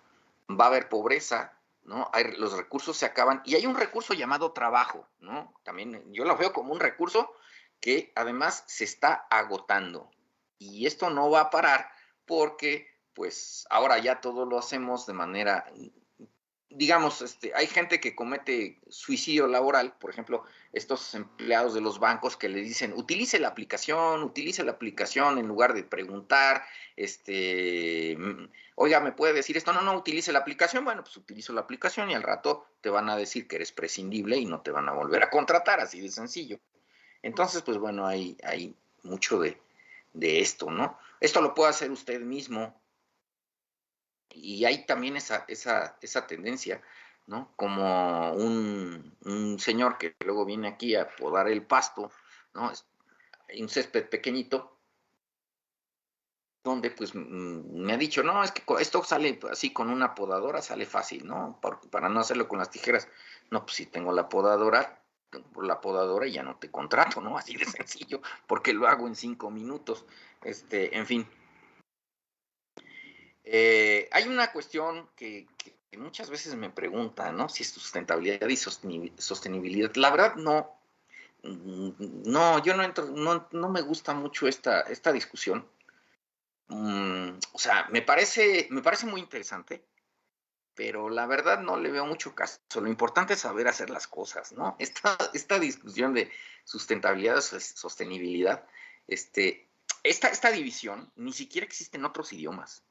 Va a haber pobreza, ¿no? Los recursos se acaban y hay un recurso llamado trabajo, ¿no? También yo lo veo como un recurso que además se está agotando. Y esto no va a parar porque, pues, ahora ya todo lo hacemos de manera... Digamos, hay gente que comete suicidio laboral, por ejemplo, estos empleados de los bancos que le dicen, utilice la aplicación en lugar de preguntar, oiga, ¿me puede decir esto? No, utilice la aplicación. Bueno, pues utilizo la aplicación y al rato te van a decir que eres prescindible y no te van a volver a contratar, así de sencillo. Entonces, pues bueno, hay mucho de esto, ¿no? Esto lo puede hacer usted mismo. Y hay también esa tendencia, ¿no? Como un señor que luego viene aquí a podar el pasto, ¿no? Hay un césped pequeñito, donde pues me ha dicho, no, es que esto sale así con una podadora, sale fácil, ¿no? Para no hacerlo con las tijeras. No, pues si tengo la podadora y ya no te contrato, ¿no? Así de sencillo, porque lo hago en 5 minutos. En fin. Hay una cuestión que muchas veces me preguntan, ¿no? Si es sustentabilidad y sostenibilidad. La verdad, no. No, yo no entro, no me gusta mucho esta discusión. O sea, me parece muy interesante, pero la verdad no le veo mucho caso. Lo importante es saber hacer las cosas, ¿no? Esta discusión de sustentabilidad o sostenibilidad, esta división ni siquiera existe en otros idiomas.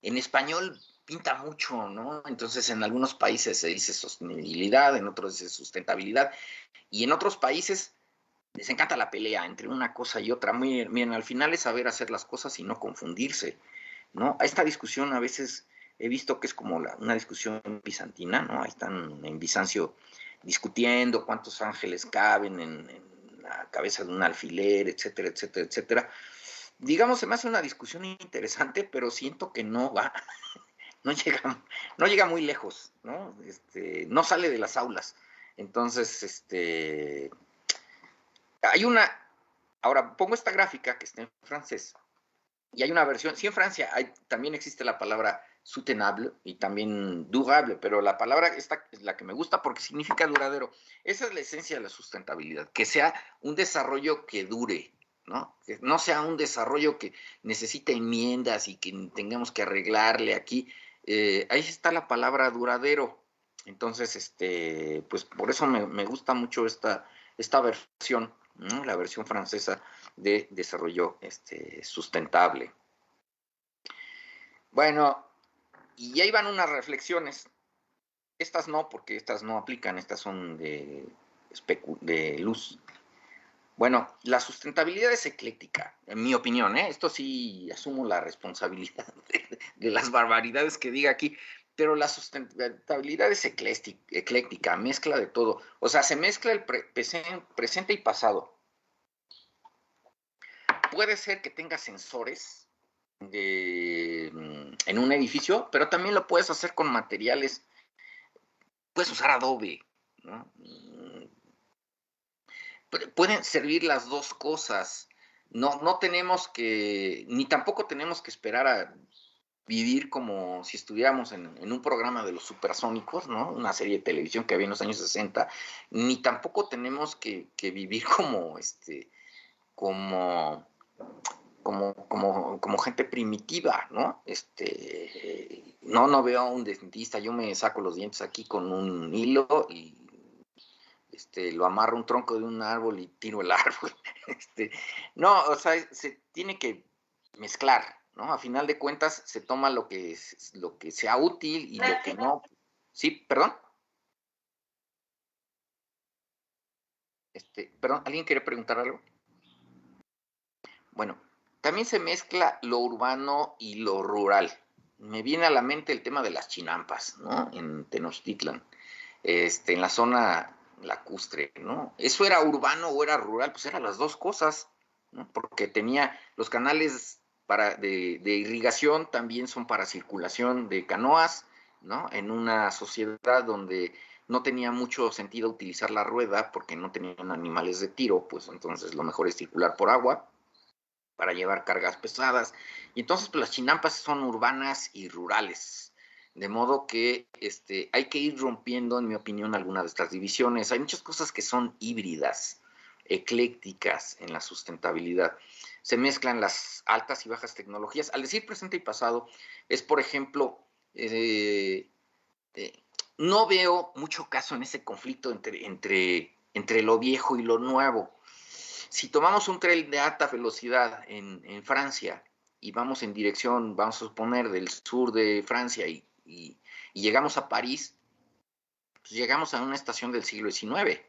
En español pinta mucho, ¿no? Entonces en algunos países se dice sostenibilidad, en otros dice sustentabilidad, y en otros países les encanta la pelea entre una cosa y otra. Muy bien, al final es saber hacer las cosas y no confundirse, ¿no? Esta discusión a veces he visto que es como una discusión bizantina, ¿no? Ahí están en Bizancio discutiendo cuántos ángeles caben en la cabeza de un alfiler, etcétera, etcétera, etcétera. Digamos, se me hace una discusión interesante, pero siento que no va, no llega muy lejos, ¿no? No sale de las aulas. Entonces, hay ahora pongo esta gráfica que está en francés, y hay una versión, sí, en Francia también existe la palabra soutenable y también durable, pero la palabra esta es la que me gusta porque significa duradero. Esa es la esencia de la sustentabilidad, que sea un desarrollo que dure, ¿no? Que no sea un desarrollo que necesite enmiendas y que tengamos que arreglarle aquí. Ahí está la palabra duradero. Entonces, pues por eso me gusta mucho esta versión, ¿no? La versión francesa de desarrollo sustentable. Bueno, y ahí van unas reflexiones. Estas no, porque estas no aplican, estas son de luz. Bueno, la sustentabilidad es ecléctica, en mi opinión, ¿eh? Esto sí asumo la responsabilidad de las barbaridades que diga aquí, pero la sustentabilidad es ecléctica, mezcla de todo. O sea, se mezcla el presente y pasado. Puede ser que tenga sensores en un edificio, pero también lo puedes hacer con materiales. Puedes usar adobe, ¿no? Pueden servir las dos cosas. No tenemos que, ni tampoco tenemos que esperar a vivir como si estuviéramos en un programa de los supersónicos, ¿no? Una serie de televisión que había en los años 60, ni tampoco tenemos que vivir como como gente primitiva, ¿no? No veo a un dentista, yo me saco los dientes aquí con un hilo y lo amarro a un tronco de un árbol y tiro el árbol. No, o sea, se tiene que mezclar, ¿no? A final de cuentas se toma lo que sea útil y lo que no. Sí, perdón. Perdón, ¿alguien quiere preguntar algo? Bueno, también se mezcla lo urbano y lo rural. Me viene a la mente el tema de las chinampas, ¿no? En Tenochtitlan, en la zona lacustre, ¿no? ¿Eso era urbano o era rural? Pues eran las dos cosas, ¿no? Porque tenía los canales de irrigación, también son para circulación de canoas, ¿no? En una sociedad donde no tenía mucho sentido utilizar la rueda porque no tenían animales de tiro, pues entonces lo mejor es circular por agua para llevar cargas pesadas. Y entonces pues, las chinampas son urbanas y rurales. De modo que hay que ir rompiendo, en mi opinión, algunas de estas divisiones. Hay muchas cosas que son híbridas, eclécticas en la sustentabilidad. Se mezclan las altas y bajas tecnologías. Al decir presente y pasado, es, por ejemplo, no veo mucho caso en ese conflicto entre lo viejo y lo nuevo. Si tomamos un tren de alta velocidad en Francia y vamos en dirección, vamos a suponer, del sur de Francia y llegamos a París, pues llegamos a una estación del siglo XIX.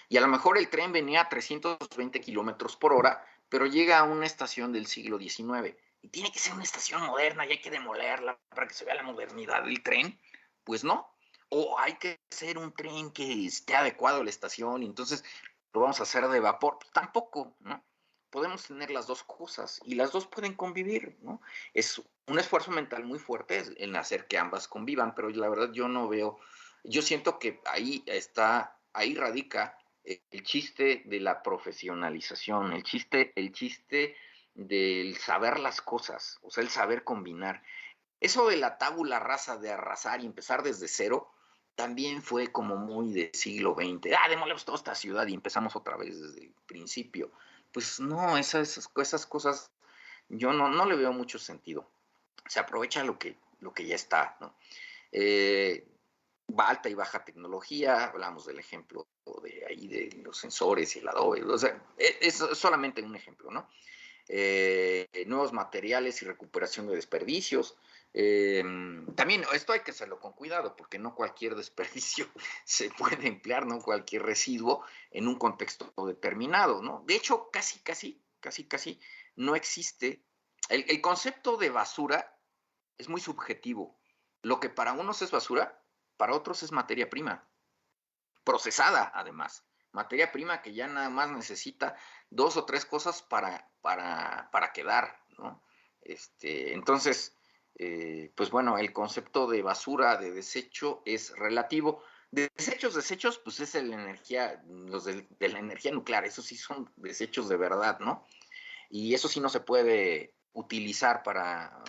Y a lo mejor el tren venía a 320 kilómetros por hora, pero llega a una estación del siglo XIX. Y tiene que ser una estación moderna y hay que demolerla para que se vea la modernidad del tren. Pues no. O hay que hacer un tren que esté adecuado a la estación y entonces lo vamos a hacer de vapor. Pues tampoco, ¿no? Podemos tener las dos cosas y las dos pueden convivir, ¿no? Es un esfuerzo mental muy fuerte en hacer que ambas convivan, pero la verdad yo no veo, yo siento que ahí radica el chiste de la profesionalización, el chiste del saber las cosas, o sea, el saber combinar. Eso de la tabula rasa, de arrasar y empezar desde cero, también fue como muy de siglo XX. Demolemos toda esta ciudad y empezamos otra vez desde el principio. Pues no, esas cosas yo no le veo mucho sentido. Se aprovecha lo que ya está, ¿no? Alta y baja tecnología, hablamos del ejemplo de ahí de los sensores y el Adobe, o sea, es solamente un ejemplo, ¿no? Nuevos materiales y recuperación de desperdicios. También esto hay que hacerlo con cuidado, porque no cualquier desperdicio se puede emplear, no cualquier residuo en un contexto determinado, ¿no? De hecho, casi no existe. El concepto de basura es muy subjetivo. Lo que para unos es basura, para otros es materia prima, procesada además. Materia prima que ya nada más necesita 2 o 3 cosas para quedar, ¿no? Entonces, pues bueno, el concepto de basura, de desecho, es relativo. Desechos, pues es la energía, los de la energía nuclear, esos sí son desechos de verdad, ¿no? Y eso sí no se puede utilizar para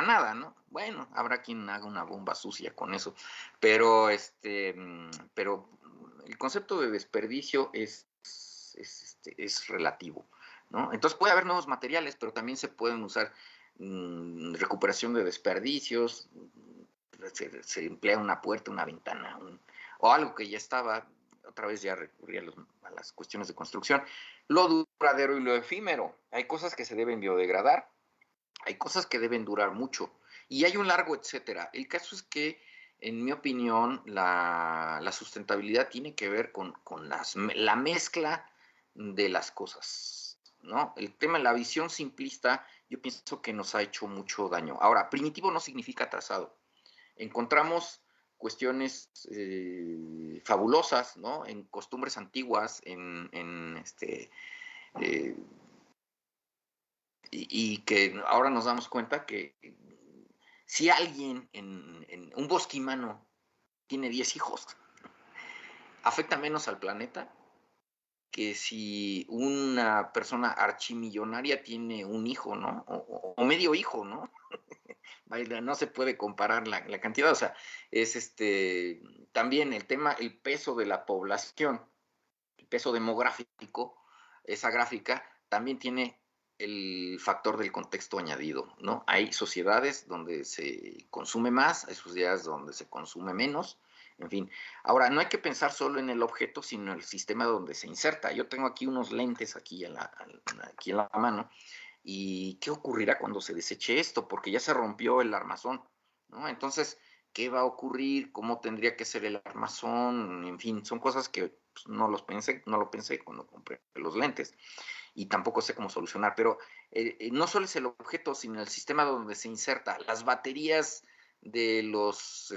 nada, ¿no? Bueno, habrá quien haga una bomba sucia con eso, pero pero el concepto de desperdicio es relativo, ¿no? Entonces puede haber nuevos materiales, pero también se pueden usar recuperación de desperdicios, se emplea una puerta, una ventana, o algo que ya estaba, otra vez ya recurría a las cuestiones de construcción. Lo duradero y lo efímero. Hay cosas que se deben biodegradar, hay cosas que deben durar mucho, y hay un largo etcétera. El caso es que, en mi opinión, la sustentabilidad tiene que ver con la mezcla de las cosas, ¿no? El tema de la visión simplista, yo pienso que nos ha hecho mucho daño. Ahora, primitivo no significa atrasado. Encontramos cuestiones fabulosas, ¿no? En costumbres antiguas, y que ahora nos damos cuenta que si alguien en un bosquimano tiene 10 hijos, afecta menos al planeta que si una persona archimillonaria tiene un hijo, ¿no? O medio hijo, ¿no? No se puede comparar la cantidad, o sea, es también el tema, el peso de la población, el peso demográfico, esa gráfica también tiene el factor del contexto añadido, ¿no? Hay sociedades donde se consume más, hay sociedades donde se consume menos, en fin. Ahora, no hay que pensar solo en el objeto, sino en el sistema donde se inserta. Yo tengo aquí unos lentes aquí en la mano, y qué ocurrirá cuando se deseche esto, porque ya se rompió el armazón, ¿no? Entonces, ¿qué va a ocurrir? ¿Cómo tendría que ser el armazón? En fin, son cosas que pues, no lo pensé cuando compré los lentes, y tampoco sé cómo solucionar, pero no solo es el objeto, sino el sistema donde se inserta. Las baterías de los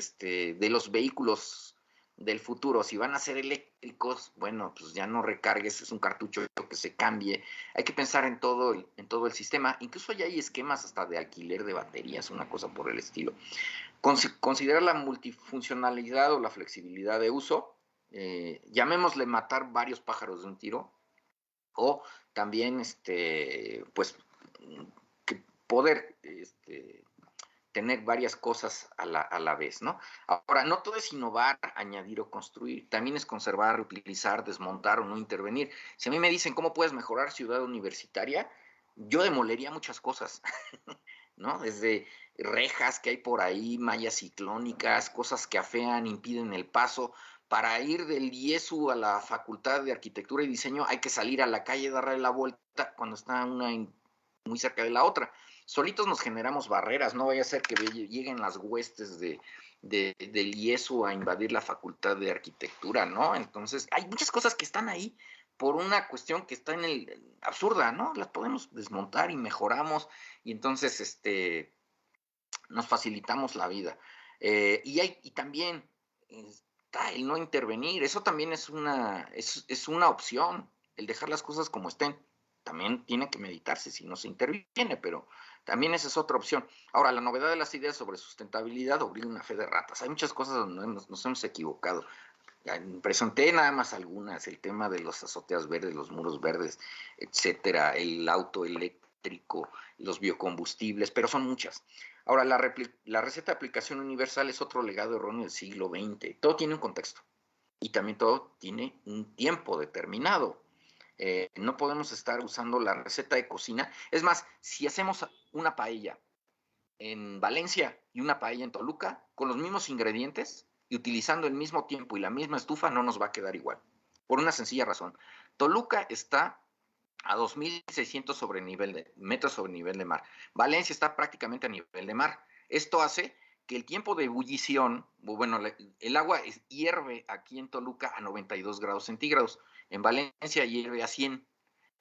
vehículos del futuro, si van a ser eléctricos, bueno, pues ya no recargues, es un cartucho que se cambie. Hay que pensar en todo el sistema. Incluso ya hay esquemas hasta de alquiler de baterías, una cosa por el estilo. Considerar la multifuncionalidad o la flexibilidad de uso, llamémosle matar varios pájaros de un tiro, o también pues que poder tener varias cosas a la vez, ¿no? Ahora, no todo es innovar, añadir o construir, también es conservar, reutilizar, desmontar o no intervenir. Si a mí me dicen cómo puedes mejorar ciudad universitaria, yo demolería muchas cosas, ¿no? Desde rejas que hay por ahí, mallas ciclónicas, cosas que afean, impiden el paso. Para ir del IESU a la Facultad de Arquitectura y Diseño hay que salir a la calle, darle la vuelta cuando está una muy cerca de la otra. Solitos nos generamos barreras, no vaya a ser que lleguen las huestes del IESU a invadir la Facultad de Arquitectura, ¿no? Entonces, hay muchas cosas que están ahí por una cuestión que está absurda, ¿no? Las podemos desmontar y mejoramos, y entonces nos facilitamos la vida. Y también está el no intervenir, eso también es una opción, el dejar las cosas como estén. También tiene que meditarse si no se interviene, pero también esa es otra opción. Ahora, la novedad de las ideas sobre sustentabilidad obliga una fe de ratas. Hay muchas cosas donde nos hemos equivocado. Presenté nada más algunas, el tema de las azoteas verdes, los muros verdes, etcétera, el auto eléctrico, eléctrico, los biocombustibles, pero son muchas. Ahora, la receta de aplicación universal es otro legado erróneo del siglo XX. Todo tiene un contexto y también todo tiene un tiempo determinado. No podemos estar usando la receta de cocina. Es más, si hacemos una paella en Valencia y una paella en Toluca, con los mismos ingredientes y utilizando el mismo tiempo y la misma estufa, no nos va a quedar igual. Por una sencilla razón. Toluca está a 2.600 metros sobre nivel de mar. Valencia está prácticamente a nivel de mar. Esto hace que el tiempo de ebullición, bueno, el agua hierve aquí en Toluca a 92 grados centígrados. En Valencia hierve a 100.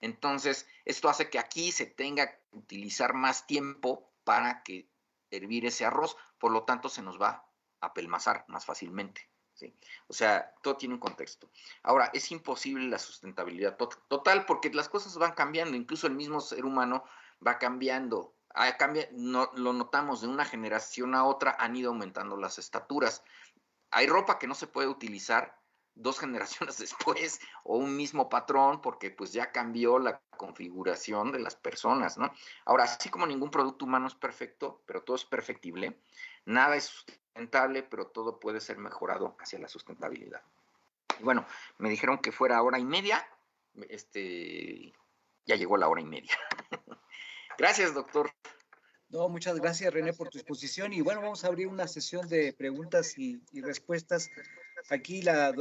Entonces, esto hace que aquí se tenga que utilizar más tiempo para que hervir ese arroz, por lo tanto se nos va a apelmazar más fácilmente. ¿Sí? O sea, todo tiene un contexto. Ahora, es imposible la sustentabilidad total porque las cosas van cambiando, incluso el mismo ser humano va cambiando. Lo notamos, de una generación a otra han ido aumentando las estaturas. Hay ropa que no se puede utilizar 2 generaciones después o un mismo patrón porque pues ya cambió la configuración de las personas, ¿no? Ahora, así como ningún producto humano es perfecto, pero todo es perfectible, nada es sustentable, pero todo puede ser mejorado hacia la sustentabilidad. Y bueno, me dijeron que fuera 1:30, ya llegó la 1:30. Gracias, doctor. No, muchas gracias, René, por tu exposición. Y bueno, vamos a abrir una sesión de preguntas y respuestas. Aquí la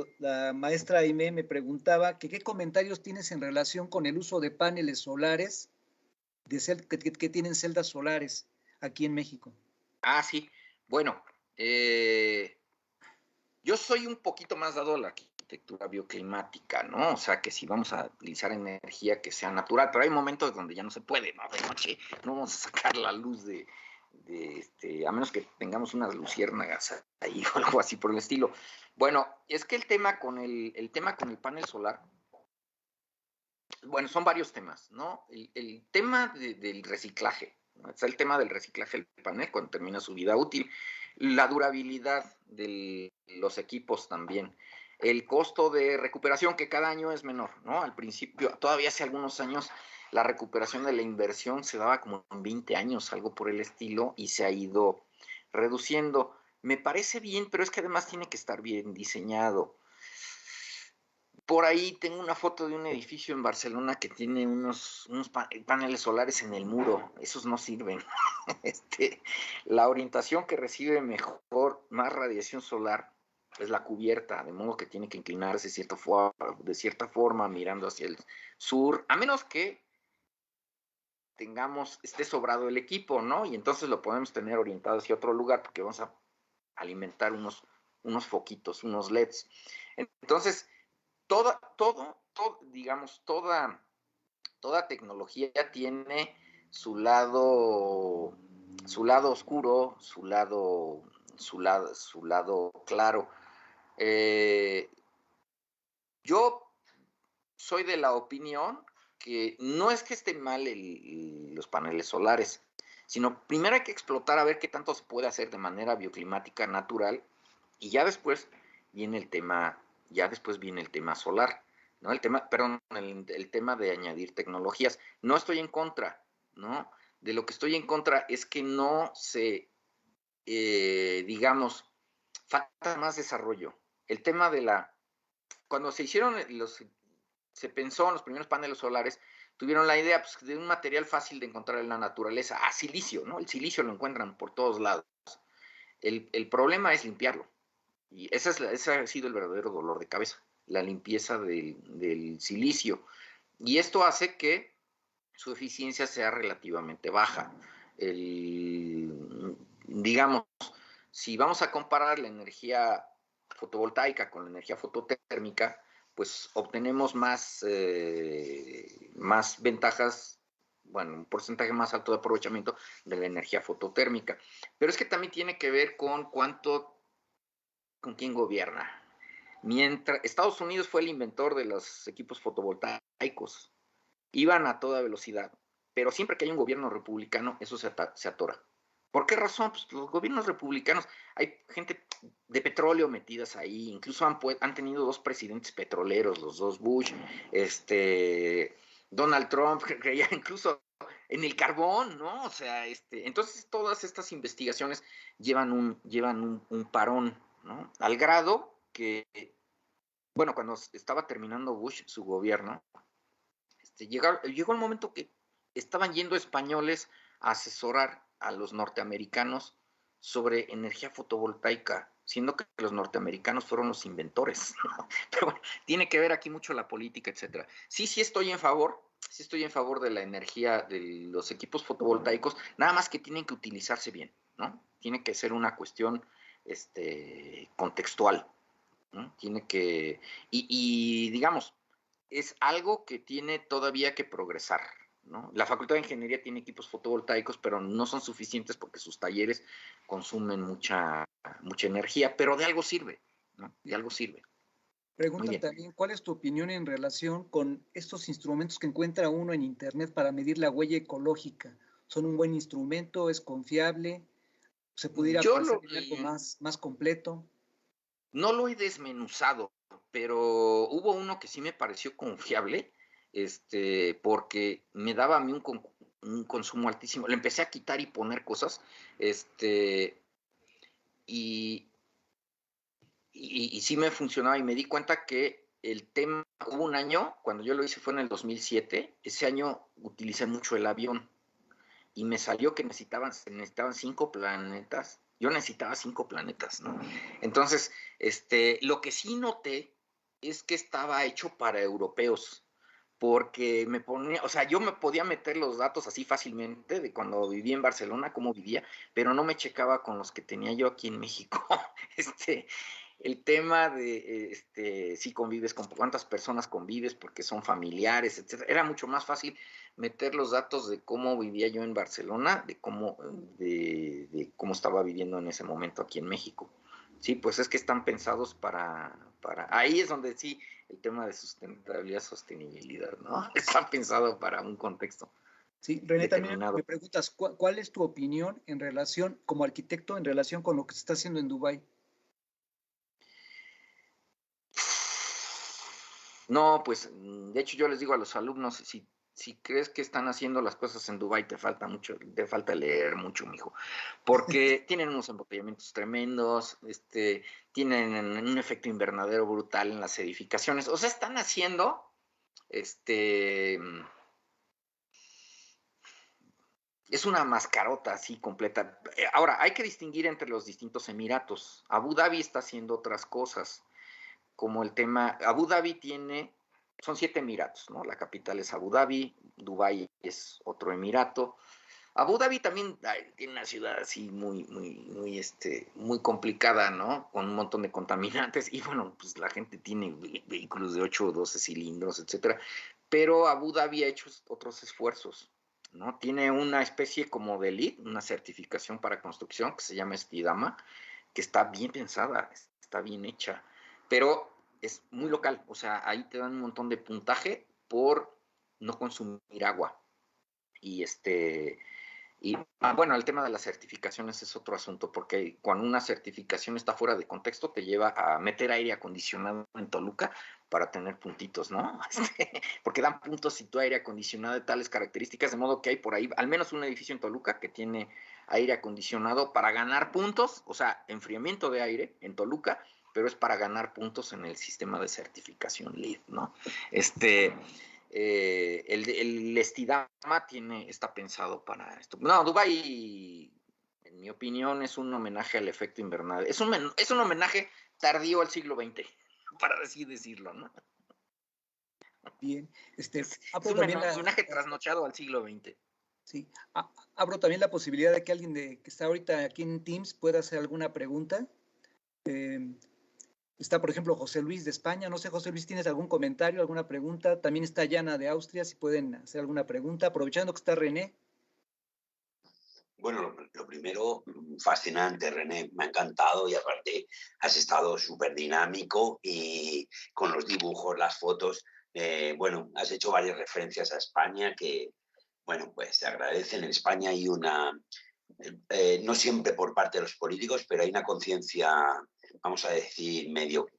maestra Aimé me preguntaba que qué comentarios tienes en relación con el uso de paneles solares que tienen celdas solares aquí en México. Ah, sí. Bueno, yo soy un poquito más dado a la arquitectura bioclimática, ¿no? O sea, que si vamos a utilizar energía que sea natural, pero hay momentos donde ya no se puede, ¿no? De noche no vamos a sacar la luz a menos que tengamos unas luciérnagas ahí o algo así por el estilo. Bueno, es que el tema con el panel solar, bueno, son varios temas, ¿no? El tema del reciclaje, ¿no? Está el tema del reciclaje del panel cuando termina su vida útil, la durabilidad de los equipos también, el costo de recuperación que cada año es menor, ¿no? Al principio, todavía hace algunos años, la recuperación de la inversión se daba como en 20 años, algo por el estilo, y se ha ido reduciendo. Me parece bien, pero es que además tiene que estar bien diseñado. Por ahí tengo una foto de un edificio en Barcelona que tiene unos paneles solares en el muro. Esos no sirven. La orientación que recibe mejor, más radiación solar, es la cubierta, de modo que tiene que inclinarse de cierta forma mirando hacia el sur, a menos que esté sobrado el equipo, ¿no? Y entonces lo podemos tener orientado hacia otro lugar porque vamos a alimentar unos foquitos, unos LEDs. Entonces, toda tecnología tiene su lado oscuro, su lado claro. Yo soy de la opinión que no es que esté mal los paneles solares, sino primero hay que explotar a ver qué tanto se puede hacer de manera bioclimática natural y ya después viene el tema solar, ¿no? El tema de añadir tecnologías. No estoy en contra, ¿no? De lo que estoy en contra es que no falta más desarrollo. El tema cuando se pensó en los primeros paneles solares, tuvieron la idea pues, de un material fácil de encontrar en la naturaleza, silicio, ¿no? El silicio lo encuentran por todos lados. El problema es limpiarlo. Y ese ha sido el verdadero dolor de cabeza, la limpieza del silicio. Y esto hace que su eficiencia sea relativamente baja. Digamos, si vamos a comparar la energía fotovoltaica con la energía fototérmica, pues obtenemos más ventajas, bueno, un porcentaje más alto de aprovechamiento de la energía fototérmica. Pero es que también tiene que ver con quién gobierna. Mientras Estados Unidos fue el inventor de los equipos fotovoltaicos, iban a toda velocidad, pero siempre que hay un gobierno republicano, eso se atora. ¿Por qué razón? Pues los gobiernos republicanos, hay gente de petróleo metidas ahí, incluso han tenido 2 presidentes petroleros, los 2 Bush, Donald Trump, incluso en el carbón, ¿no? O sea, entonces todas estas investigaciones llevan un parón, ¿no? Al grado que, bueno, cuando estaba terminando Bush su gobierno, llegó el momento que estaban yendo españoles a asesorar a los norteamericanos sobre energía fotovoltaica, siendo que los norteamericanos fueron los inventores, ¿no? Pero bueno, tiene que ver aquí mucho la política, etcétera. Sí estoy en favor de la energía de los equipos fotovoltaicos, nada más que tienen que utilizarse bien, ¿no? Tiene que ser una cuestión contextual, ¿no? Tiene que, y digamos, es algo que tiene todavía que progresar, ¿no? La Facultad de Ingeniería tiene equipos fotovoltaicos, pero no son suficientes porque sus talleres consumen mucha energía, pero de algo sirve, ¿no? De algo sirve. Preguntan también, ¿cuál es tu opinión en relación con estos instrumentos que encuentra uno en Internet para medir la huella ecológica? ¿Son un buen instrumento? ¿Es confiable? ¿Se pudiera pensar en algo más completo? No lo he desmenuzado, pero hubo uno que sí me pareció confiable, porque me daba a mí un consumo altísimo. Le empecé a quitar y poner cosas, y sí me funcionaba, y me di cuenta que el tema, hubo un año, cuando yo lo hice fue en el 2007, ese año utilicé mucho el avión, y me salió que se necesitaban 5 planetas. Yo necesitaba 5 planetas, ¿no? Entonces, lo que sí noté es que estaba hecho para europeos, porque me ponía, o sea, yo me podía meter los datos así fácilmente de cuando vivía en Barcelona, cómo vivía, pero no me checaba con los que tenía yo aquí en México. El tema de si convives, con cuántas personas convives, porque son familiares, etcétera. Era mucho más fácil meter los datos de cómo vivía yo en Barcelona, de cómo estaba viviendo en ese momento aquí en México. Sí, pues es que están pensados para ahí es donde sí, el tema de sustentabilidad, sostenibilidad, ¿no? Está pensado para un contexto. Sí, René, también me preguntas, ¿cuál es tu opinión en relación, como arquitecto, en relación con lo que se está haciendo en Dubái? No, pues, de hecho yo les digo a los alumnos, si crees que están haciendo las cosas en Dubái, te falta leer mucho, mijo, porque tienen unos embotellamientos tremendos, tienen un efecto invernadero brutal en las edificaciones, o sea, están haciendo, es una mascarota así completa. Ahora, hay que distinguir entre los distintos emiratos. Abu Dhabi está haciendo otras cosas, como el tema, son 7 emiratos, ¿no? La capital es Abu Dhabi, Dubái es otro emirato. Abu Dhabi también tiene una ciudad así muy complicada, ¿no? Con un montón de contaminantes, y bueno, pues la gente tiene vehículos de 8 o 12 cilindros, etcétera. Pero Abu Dhabi ha hecho otros esfuerzos, ¿no? Tiene una especie como de LEED, una certificación para construcción que se llama Estidama, que está bien pensada, está bien hecha, pero es muy local, o sea, ahí te dan un montón de puntaje por no consumir agua. Bueno, el tema de las certificaciones es otro asunto, porque cuando una certificación está fuera de contexto, te lleva a meter aire acondicionado en Toluca para tener puntitos, ¿no? Porque dan puntos si tu aire acondicionado de tales características, de modo que hay por ahí, al menos un edificio en Toluca que tiene aire acondicionado para ganar puntos, o sea, enfriamiento de aire en Toluca, pero es para ganar puntos en el sistema de certificación LEED, ¿no? El Estidama está pensado para esto. No, Dubái, en mi opinión, es un homenaje al efecto invernadero. Es un homenaje tardío al siglo XX, para así decirlo, ¿no? Bien. Es un homenaje trasnochado al siglo XX. Sí. Abro también la posibilidad de que alguien que está ahorita aquí en Teams pueda hacer alguna pregunta. Está, por ejemplo, José Luis de España. No sé, José Luis, ¿tienes algún comentario, alguna pregunta? También está Yana de Austria, si pueden hacer alguna pregunta. Aprovechando que está René. Bueno, lo primero, fascinante, René, me ha encantado, y aparte has estado súper dinámico y con los dibujos, las fotos, bueno, has hecho varias referencias a España que, bueno, pues se agradecen. En España hay no siempre por parte de los políticos, pero hay una conciencia, vamos a decir,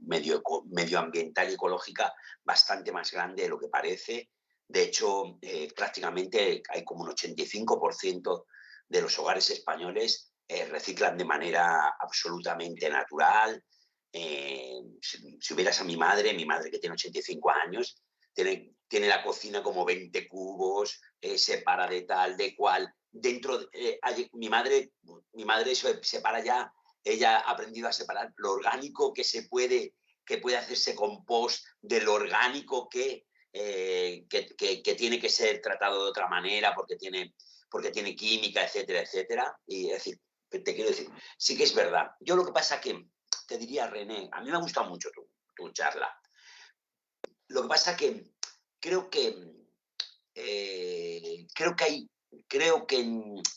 medioambiental y ecológica bastante más grande de lo que parece. De hecho, prácticamente hay como un 85% de los hogares españoles reciclan de manera absolutamente natural. Si hubieras a mi madre que tiene 85 años, tiene la cocina como 20 cubos, separa de tal, de cual. Mi madre separa ya, ella ha aprendido a separar lo orgánico que puede hacerse compost de lo orgánico que tiene que ser tratado de otra manera porque tiene química, etcétera, etcétera. Y es decir, te quiero decir, sí que es verdad. Yo lo que pasa que te diría, René, a mí me ha gustado mucho tu charla. Lo que pasa que creo que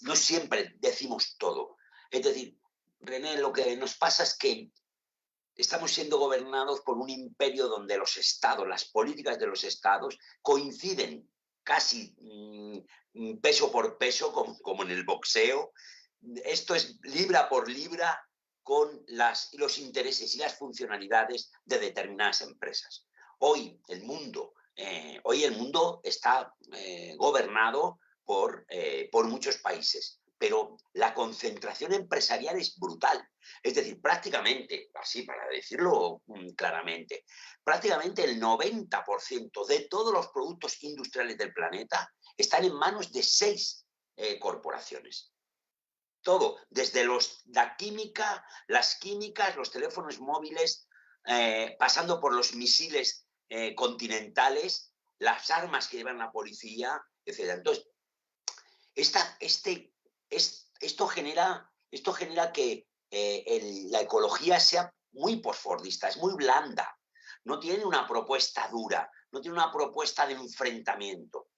no siempre decimos todo. Es decir, René, lo que nos pasa es que estamos siendo gobernados por un imperio donde los estados, las políticas de los estados coinciden casi peso por peso, como en el boxeo. Esto es libra por libra con los intereses y las funcionalidades de determinadas empresas. Hoy el mundo está gobernado por muchos países, pero la concentración empresarial es brutal. Es decir, prácticamente, así para decirlo claramente, prácticamente el 90% de todos los productos industriales del planeta están en manos de 6 corporaciones. Todo, desde la química, las químicas, los teléfonos móviles, pasando por los misiles continentales, las armas que llevan la policía, etc. Entonces, esto genera que la ecología sea muy postfordista, es muy blanda, no tiene una propuesta dura, no tiene una propuesta de enfrentamiento.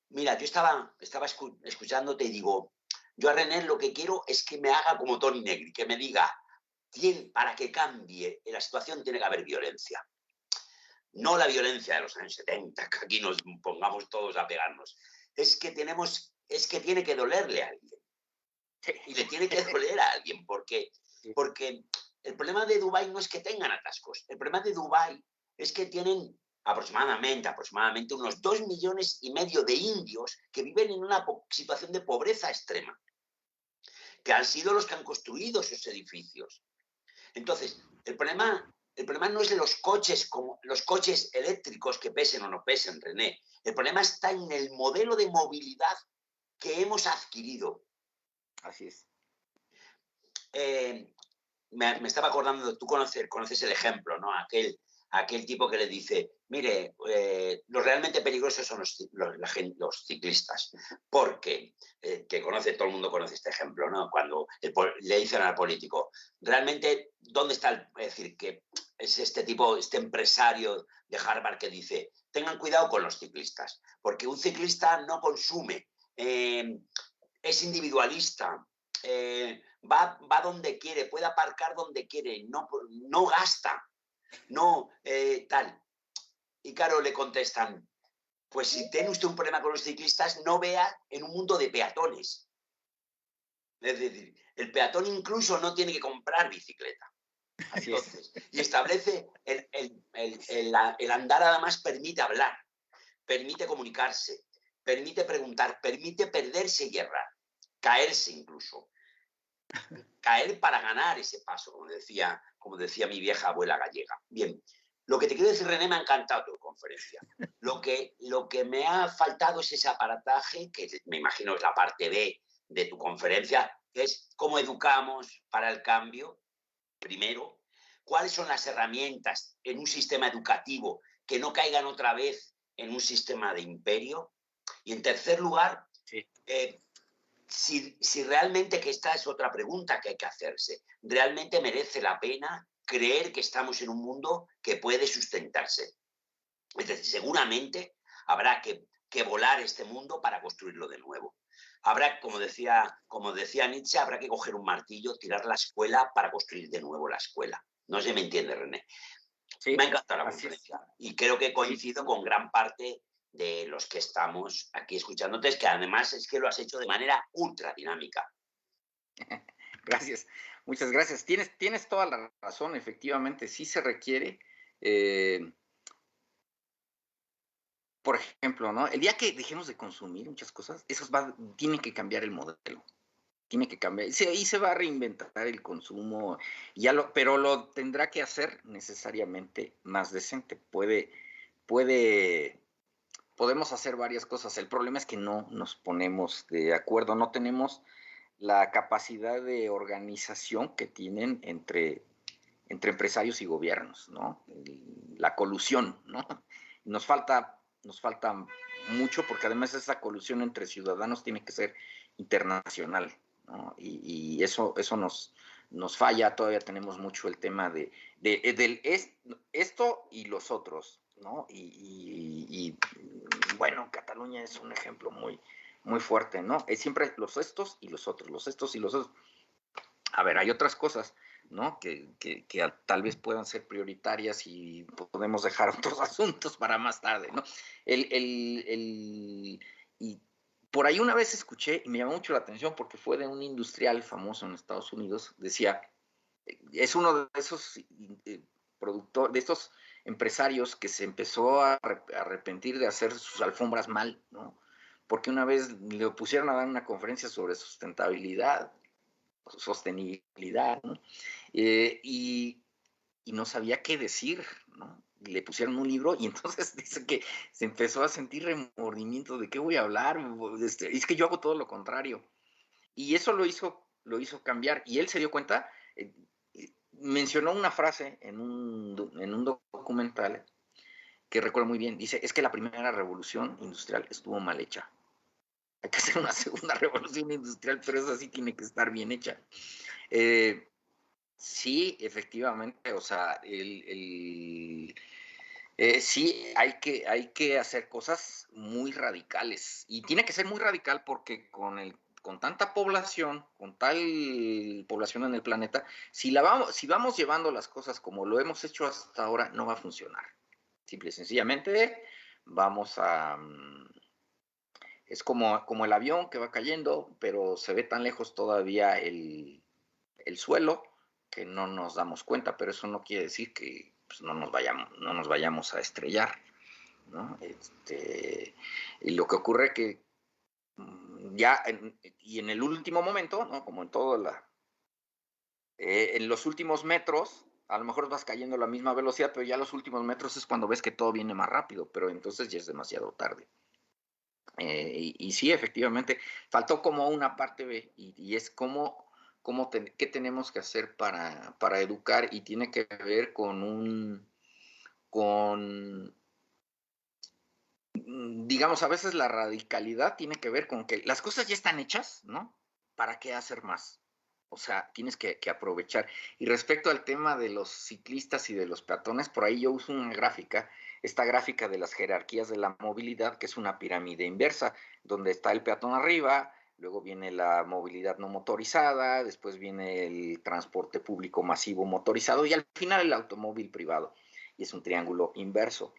Mira, yo estaba escuchándote y digo, yo a René lo que quiero es que me haga como Toni Negri, que me diga, para que cambie la situación tiene que haber violencia. No la violencia de los años 70, que aquí nos pongamos todos a pegarnos. Es que tiene que dolerle a alguien. Y le tiene que doler a alguien, porque el problema de Dubái no es que tengan atascos. El problema de Dubái es que tienen aproximadamente unos 2,5 millones de indios que viven en una situación de pobreza extrema, que han sido los que han construido esos edificios. Entonces, el problema no es de los coches eléctricos que pesen o no pesen, René. El problema está en el modelo de movilidad que hemos adquirido. Así es. Me estaba acordando, tú conoces el ejemplo, ¿no? Aquel tipo que le dice, mire, los realmente peligrosos son los ciclistas, porque, todo el mundo conoce este ejemplo, ¿no? Cuando le dicen al político, realmente, ¿dónde está es decir, que es este empresario de Harvard que dice, tengan cuidado con los ciclistas, porque un ciclista no consume, es individualista, va donde quiere, puede aparcar donde quiere, no gasta, tal. Y claro, le contestan, pues si tiene usted un problema con los ciclistas, no vea en un mundo de peatones. Es decir, el peatón incluso no tiene que comprar bicicleta. Entonces, y establece el andar además permite hablar, permite comunicarse, permite preguntar, permite perderse y errar, caerse incluso. Caer para ganar ese paso, como decía mi vieja abuela gallega. Bien, lo que te quiero decir, René, me ha encantado tu conferencia. Lo que me ha faltado es ese aparataje, que me imagino es la parte B de tu conferencia, que es cómo educamos para el cambio, primero, cuáles son las herramientas en un sistema educativo que no caigan otra vez en un sistema de imperio, y en tercer lugar, sí. Si realmente, que esta es otra pregunta que hay que hacerse, ¿realmente merece la pena creer que estamos en un mundo que puede sustentarse? Es decir, seguramente habrá que volar este mundo para construirlo de nuevo. Habrá, como decía Nietzsche, habrá que coger un martillo, tirar la escuela para construir de nuevo la escuela. No sé si me entiende, René. Sí, me ha encantado la conferencia y creo que coincido con gran parte de los que estamos aquí escuchándote, es que además es que lo has hecho de manera ultra dinámica. Gracias, muchas gracias. Tienes toda la razón, efectivamente, sí se requiere por ejemplo, ¿no? El día que dejemos de consumir muchas cosas, tiene que cambiar el modelo. Tiene que cambiar. Y se va a reinventar el consumo, pero lo tendrá que hacer necesariamente más decente. Podemos hacer varias cosas. El problema es que no nos ponemos de acuerdo, no tenemos la capacidad de organización que tienen entre empresarios y gobiernos, ¿no? La colusión, ¿no? Nos falta mucho, porque además esa colusión entre ciudadanos tiene que ser internacional, ¿no? Y eso nos falla. Todavía tenemos mucho el tema del esto y los otros, ¿no? Y bueno, Cataluña es un ejemplo muy fuerte, ¿no? Es siempre los estos y los otros, los estos y los otros. A ver, hay otras cosas, ¿no? Que tal vez puedan ser prioritarias y podemos dejar otros asuntos para más tarde, ¿no? Y por ahí una vez escuché, y me llamó mucho la atención porque fue de un industrial famoso en Estados Unidos, decía, es uno de esos productores, de estos empresarios que se empezó a arrepentir de hacer sus alfombras mal, ¿no? Porque una vez le pusieron a dar una conferencia sobre sustentabilidad, sostenibilidad, ¿no? Y no sabía qué decir, ¿no? Le pusieron un libro y entonces dice que se empezó a sentir remordimiento de qué voy a hablar, es que yo hago todo lo contrario. Y eso lo hizo cambiar, y él se dio cuenta, mencionó una frase en un documental que recuerdo muy bien, dice, es que la primera revolución industrial estuvo mal hecha. Hay que hacer una segunda revolución industrial, pero esa sí tiene que estar bien hecha. Sí, efectivamente, o sea, sí, hay que hacer cosas muy radicales, y tiene que ser muy radical porque con tanta población, con tal población en el planeta, si vamos llevando las cosas como lo hemos hecho hasta ahora, no va a funcionar. Simple y sencillamente vamos a... Es como el avión que va cayendo, pero se ve tan lejos todavía el suelo que no nos damos cuenta, pero eso no quiere decir que pues, no nos vayamos a estrellar, ¿no? Y lo que ocurre que ya en el último momento, ¿no? Como en en los últimos metros, a lo mejor vas cayendo a la misma velocidad, pero ya los últimos metros es cuando ves que todo viene más rápido, pero entonces ya es demasiado tarde. Y sí, efectivamente, faltó como una parte B, y es qué tenemos que hacer para educar, y tiene que ver digamos, a veces la radicalidad tiene que ver con que las cosas ya están hechas, ¿no? ¿Para qué hacer más? O sea, tienes que aprovechar. Y respecto al tema de los ciclistas y de los peatones, por ahí yo uso una gráfica, esta gráfica de las jerarquías de la movilidad, que es una pirámide inversa, donde está el peatón arriba, luego viene la movilidad no motorizada, después viene el transporte público masivo motorizado y al final el automóvil privado. Y es un triángulo inverso.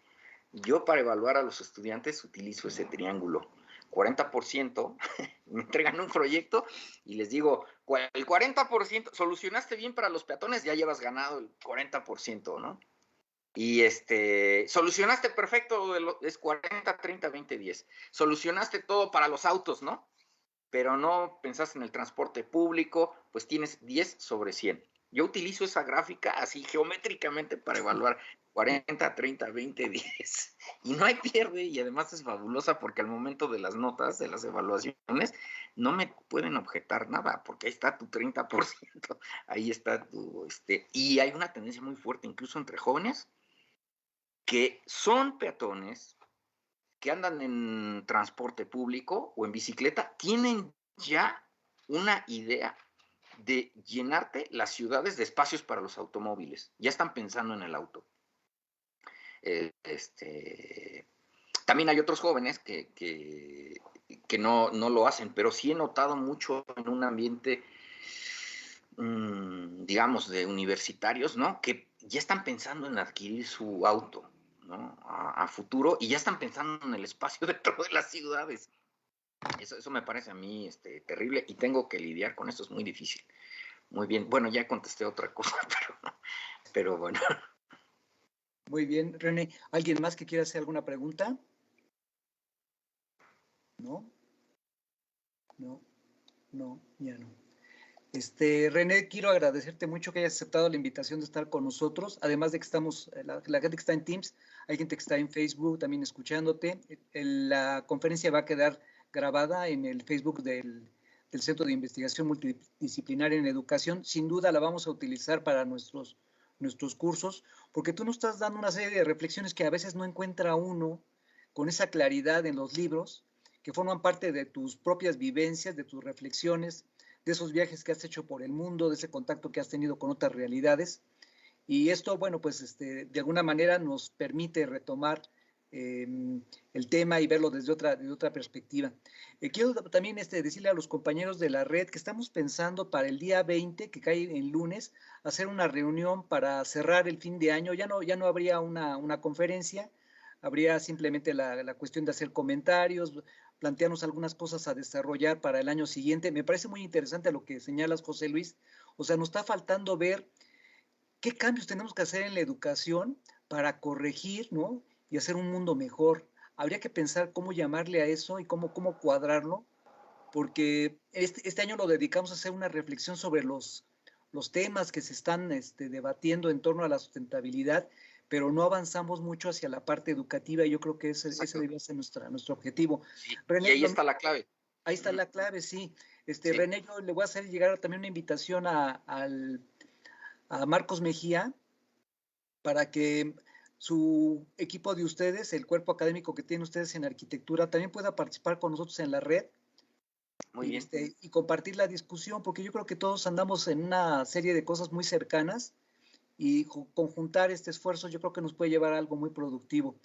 Yo para evaluar a los estudiantes utilizo ese triángulo. 40%, me entregan un proyecto y les digo, el 40%, solucionaste bien para los peatones, ya llevas ganado el 40%, ¿no? Y solucionaste perfecto, es 40, 30, 20, 10. Solucionaste todo para los autos, ¿no? Pero no pensaste en el transporte público, pues tienes 10 sobre 100. Yo utilizo esa gráfica así geométricamente para evaluar 40, 30, 20, 10. Y no hay pierde, y además es fabulosa porque al momento de las notas, de las evaluaciones, no me pueden objetar nada, porque ahí está tu 30%, ahí está tu... y hay una tendencia muy fuerte, incluso entre jóvenes, que son peatones, que andan en transporte público o en bicicleta, tienen ya una idea de llenarte las ciudades de espacios para los automóviles. Ya están pensando en el auto. También hay otros jóvenes que no lo hacen, pero sí he notado mucho en un ambiente, digamos, de universitarios, ¿no? Que ya están pensando en adquirir su auto, ¿no? A futuro, y ya están pensando en el espacio dentro de las ciudades. Eso me parece a mí terrible, y tengo que lidiar con esto, es muy difícil. Muy bien, bueno, ya contesté otra cosa, pero bueno. Muy bien, René. ¿Alguien más que quiera hacer alguna pregunta? ¿no? No, ya no. René, quiero agradecerte mucho que hayas aceptado la invitación de estar con nosotros, además de que estamos, la gente que está en Teams, hay gente que está en Facebook también escuchándote. La conferencia va a quedar grabada en el Facebook del Centro de Investigación Multidisciplinaria en Educación. Sin duda la vamos a utilizar para nuestros cursos, porque tú nos estás dando una serie de reflexiones que a veces no encuentra uno con esa claridad en los libros, que forman parte de tus propias vivencias, de tus reflexiones, de esos viajes que has hecho por el mundo, de ese contacto que has tenido con otras realidades. Y esto, bueno, pues de alguna manera nos permite retomar el tema y verlo desde otra perspectiva. Quiero también decirle a los compañeros de la red que estamos pensando para el día 20, que cae en lunes, hacer una reunión para cerrar el fin de año. Ya no habría una conferencia, habría simplemente la cuestión de hacer comentarios, plantearnos algunas cosas a desarrollar para el año siguiente. Me parece muy interesante lo que señalas, José Luis. O sea, nos está faltando ver qué cambios tenemos que hacer en la educación para corregir, ¿no? Y hacer un mundo mejor. Habría que pensar cómo llamarle a eso y cómo cuadrarlo, porque este año lo dedicamos a hacer una reflexión sobre los temas que se están debatiendo en torno a la sustentabilidad, pero no avanzamos mucho hacia la parte educativa, y yo creo que ese debe ser nuestro objetivo. Sí, René, y ahí está la clave. Ahí está la clave, sí. Sí. René, yo le voy a hacer llegar también una invitación a Marcos Mejía para que su equipo de ustedes, el cuerpo académico que tienen ustedes en arquitectura, también pueda participar con nosotros en la red. Muy bien. Y compartir la discusión, porque yo creo que todos andamos en una serie de cosas muy cercanas, y conjuntar este esfuerzo yo creo que nos puede llevar a algo muy productivo.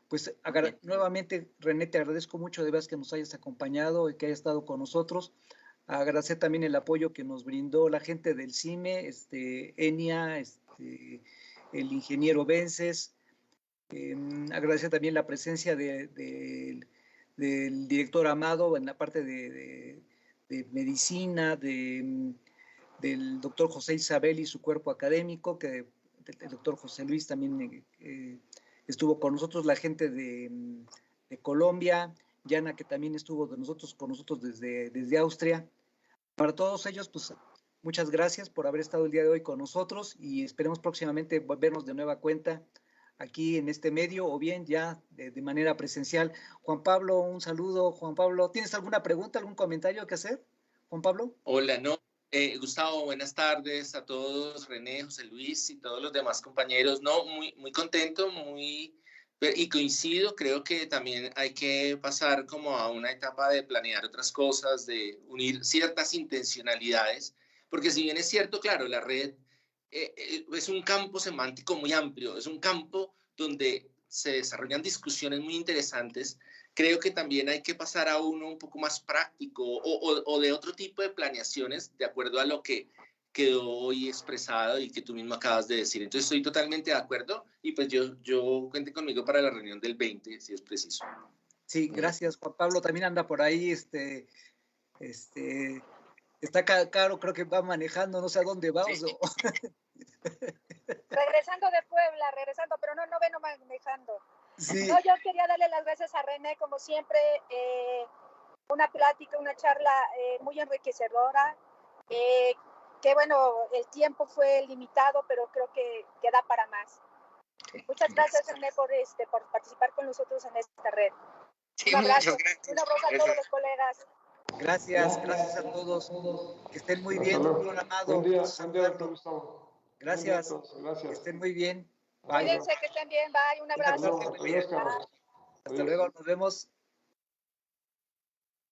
Pues nuevamente, René, te agradezco mucho de veras que nos hayas acompañado y que hayas estado con nosotros. Agradecer también el apoyo que nos brindó la gente del CIME, Enia, el ingeniero Vences. Agradecer también la presencia del director Amado en la parte de medicina, del doctor José Isabel y su cuerpo académico, que el doctor José Luis también estuvo con nosotros, la gente de Colombia, Yana, que también estuvo con nosotros desde Austria. Para todos ellos, pues muchas gracias por haber estado el día de hoy con nosotros, y esperemos próximamente vernos de nueva cuenta aquí en este medio, o bien ya de manera presencial. Juan Pablo, un saludo. Juan Pablo, ¿tienes alguna pregunta, algún comentario que hacer, Juan Pablo? Hola, no. Gustavo, buenas tardes a todos, René, José Luis y todos los demás compañeros. No, muy contento, y coincido, creo que también hay que pasar como a una etapa de planear otras cosas, de unir ciertas intencionalidades, porque si bien es cierto, claro, la red es un campo semántico muy amplio, es un campo donde se desarrollan discusiones muy interesantes. Creo que también hay que pasar a uno un poco más práctico o de otro tipo de planeaciones de acuerdo a lo que quedó hoy expresado y que tú mismo acabas de decir. Entonces estoy totalmente de acuerdo, y pues yo cuente conmigo para la reunión del 20, si es preciso. Sí, gracias, Juan Pablo. También anda por ahí, está caro, creo que va manejando, no sé a dónde va. Sí. Regresando de Puebla, pero no vengo manejando. Sí. No, yo quería darle las gracias a René, como siempre, una plática, una charla muy enriquecedora, que bueno, el tiempo fue limitado, pero creo que da para más. Muchas gracias, René, por participar con nosotros en esta red. Sí, un abrazo, muchas gracias. Un abrazo a todos los colegas. Gracias a todos. Que estén muy bien, doctor Amado. Buen día, doctor Gustavo. Gracias. Gracias. Que estén muy bien. Cuídense, que estén bien. Bye, un abrazo. Adiós, Carlos. Hasta luego, nos vemos.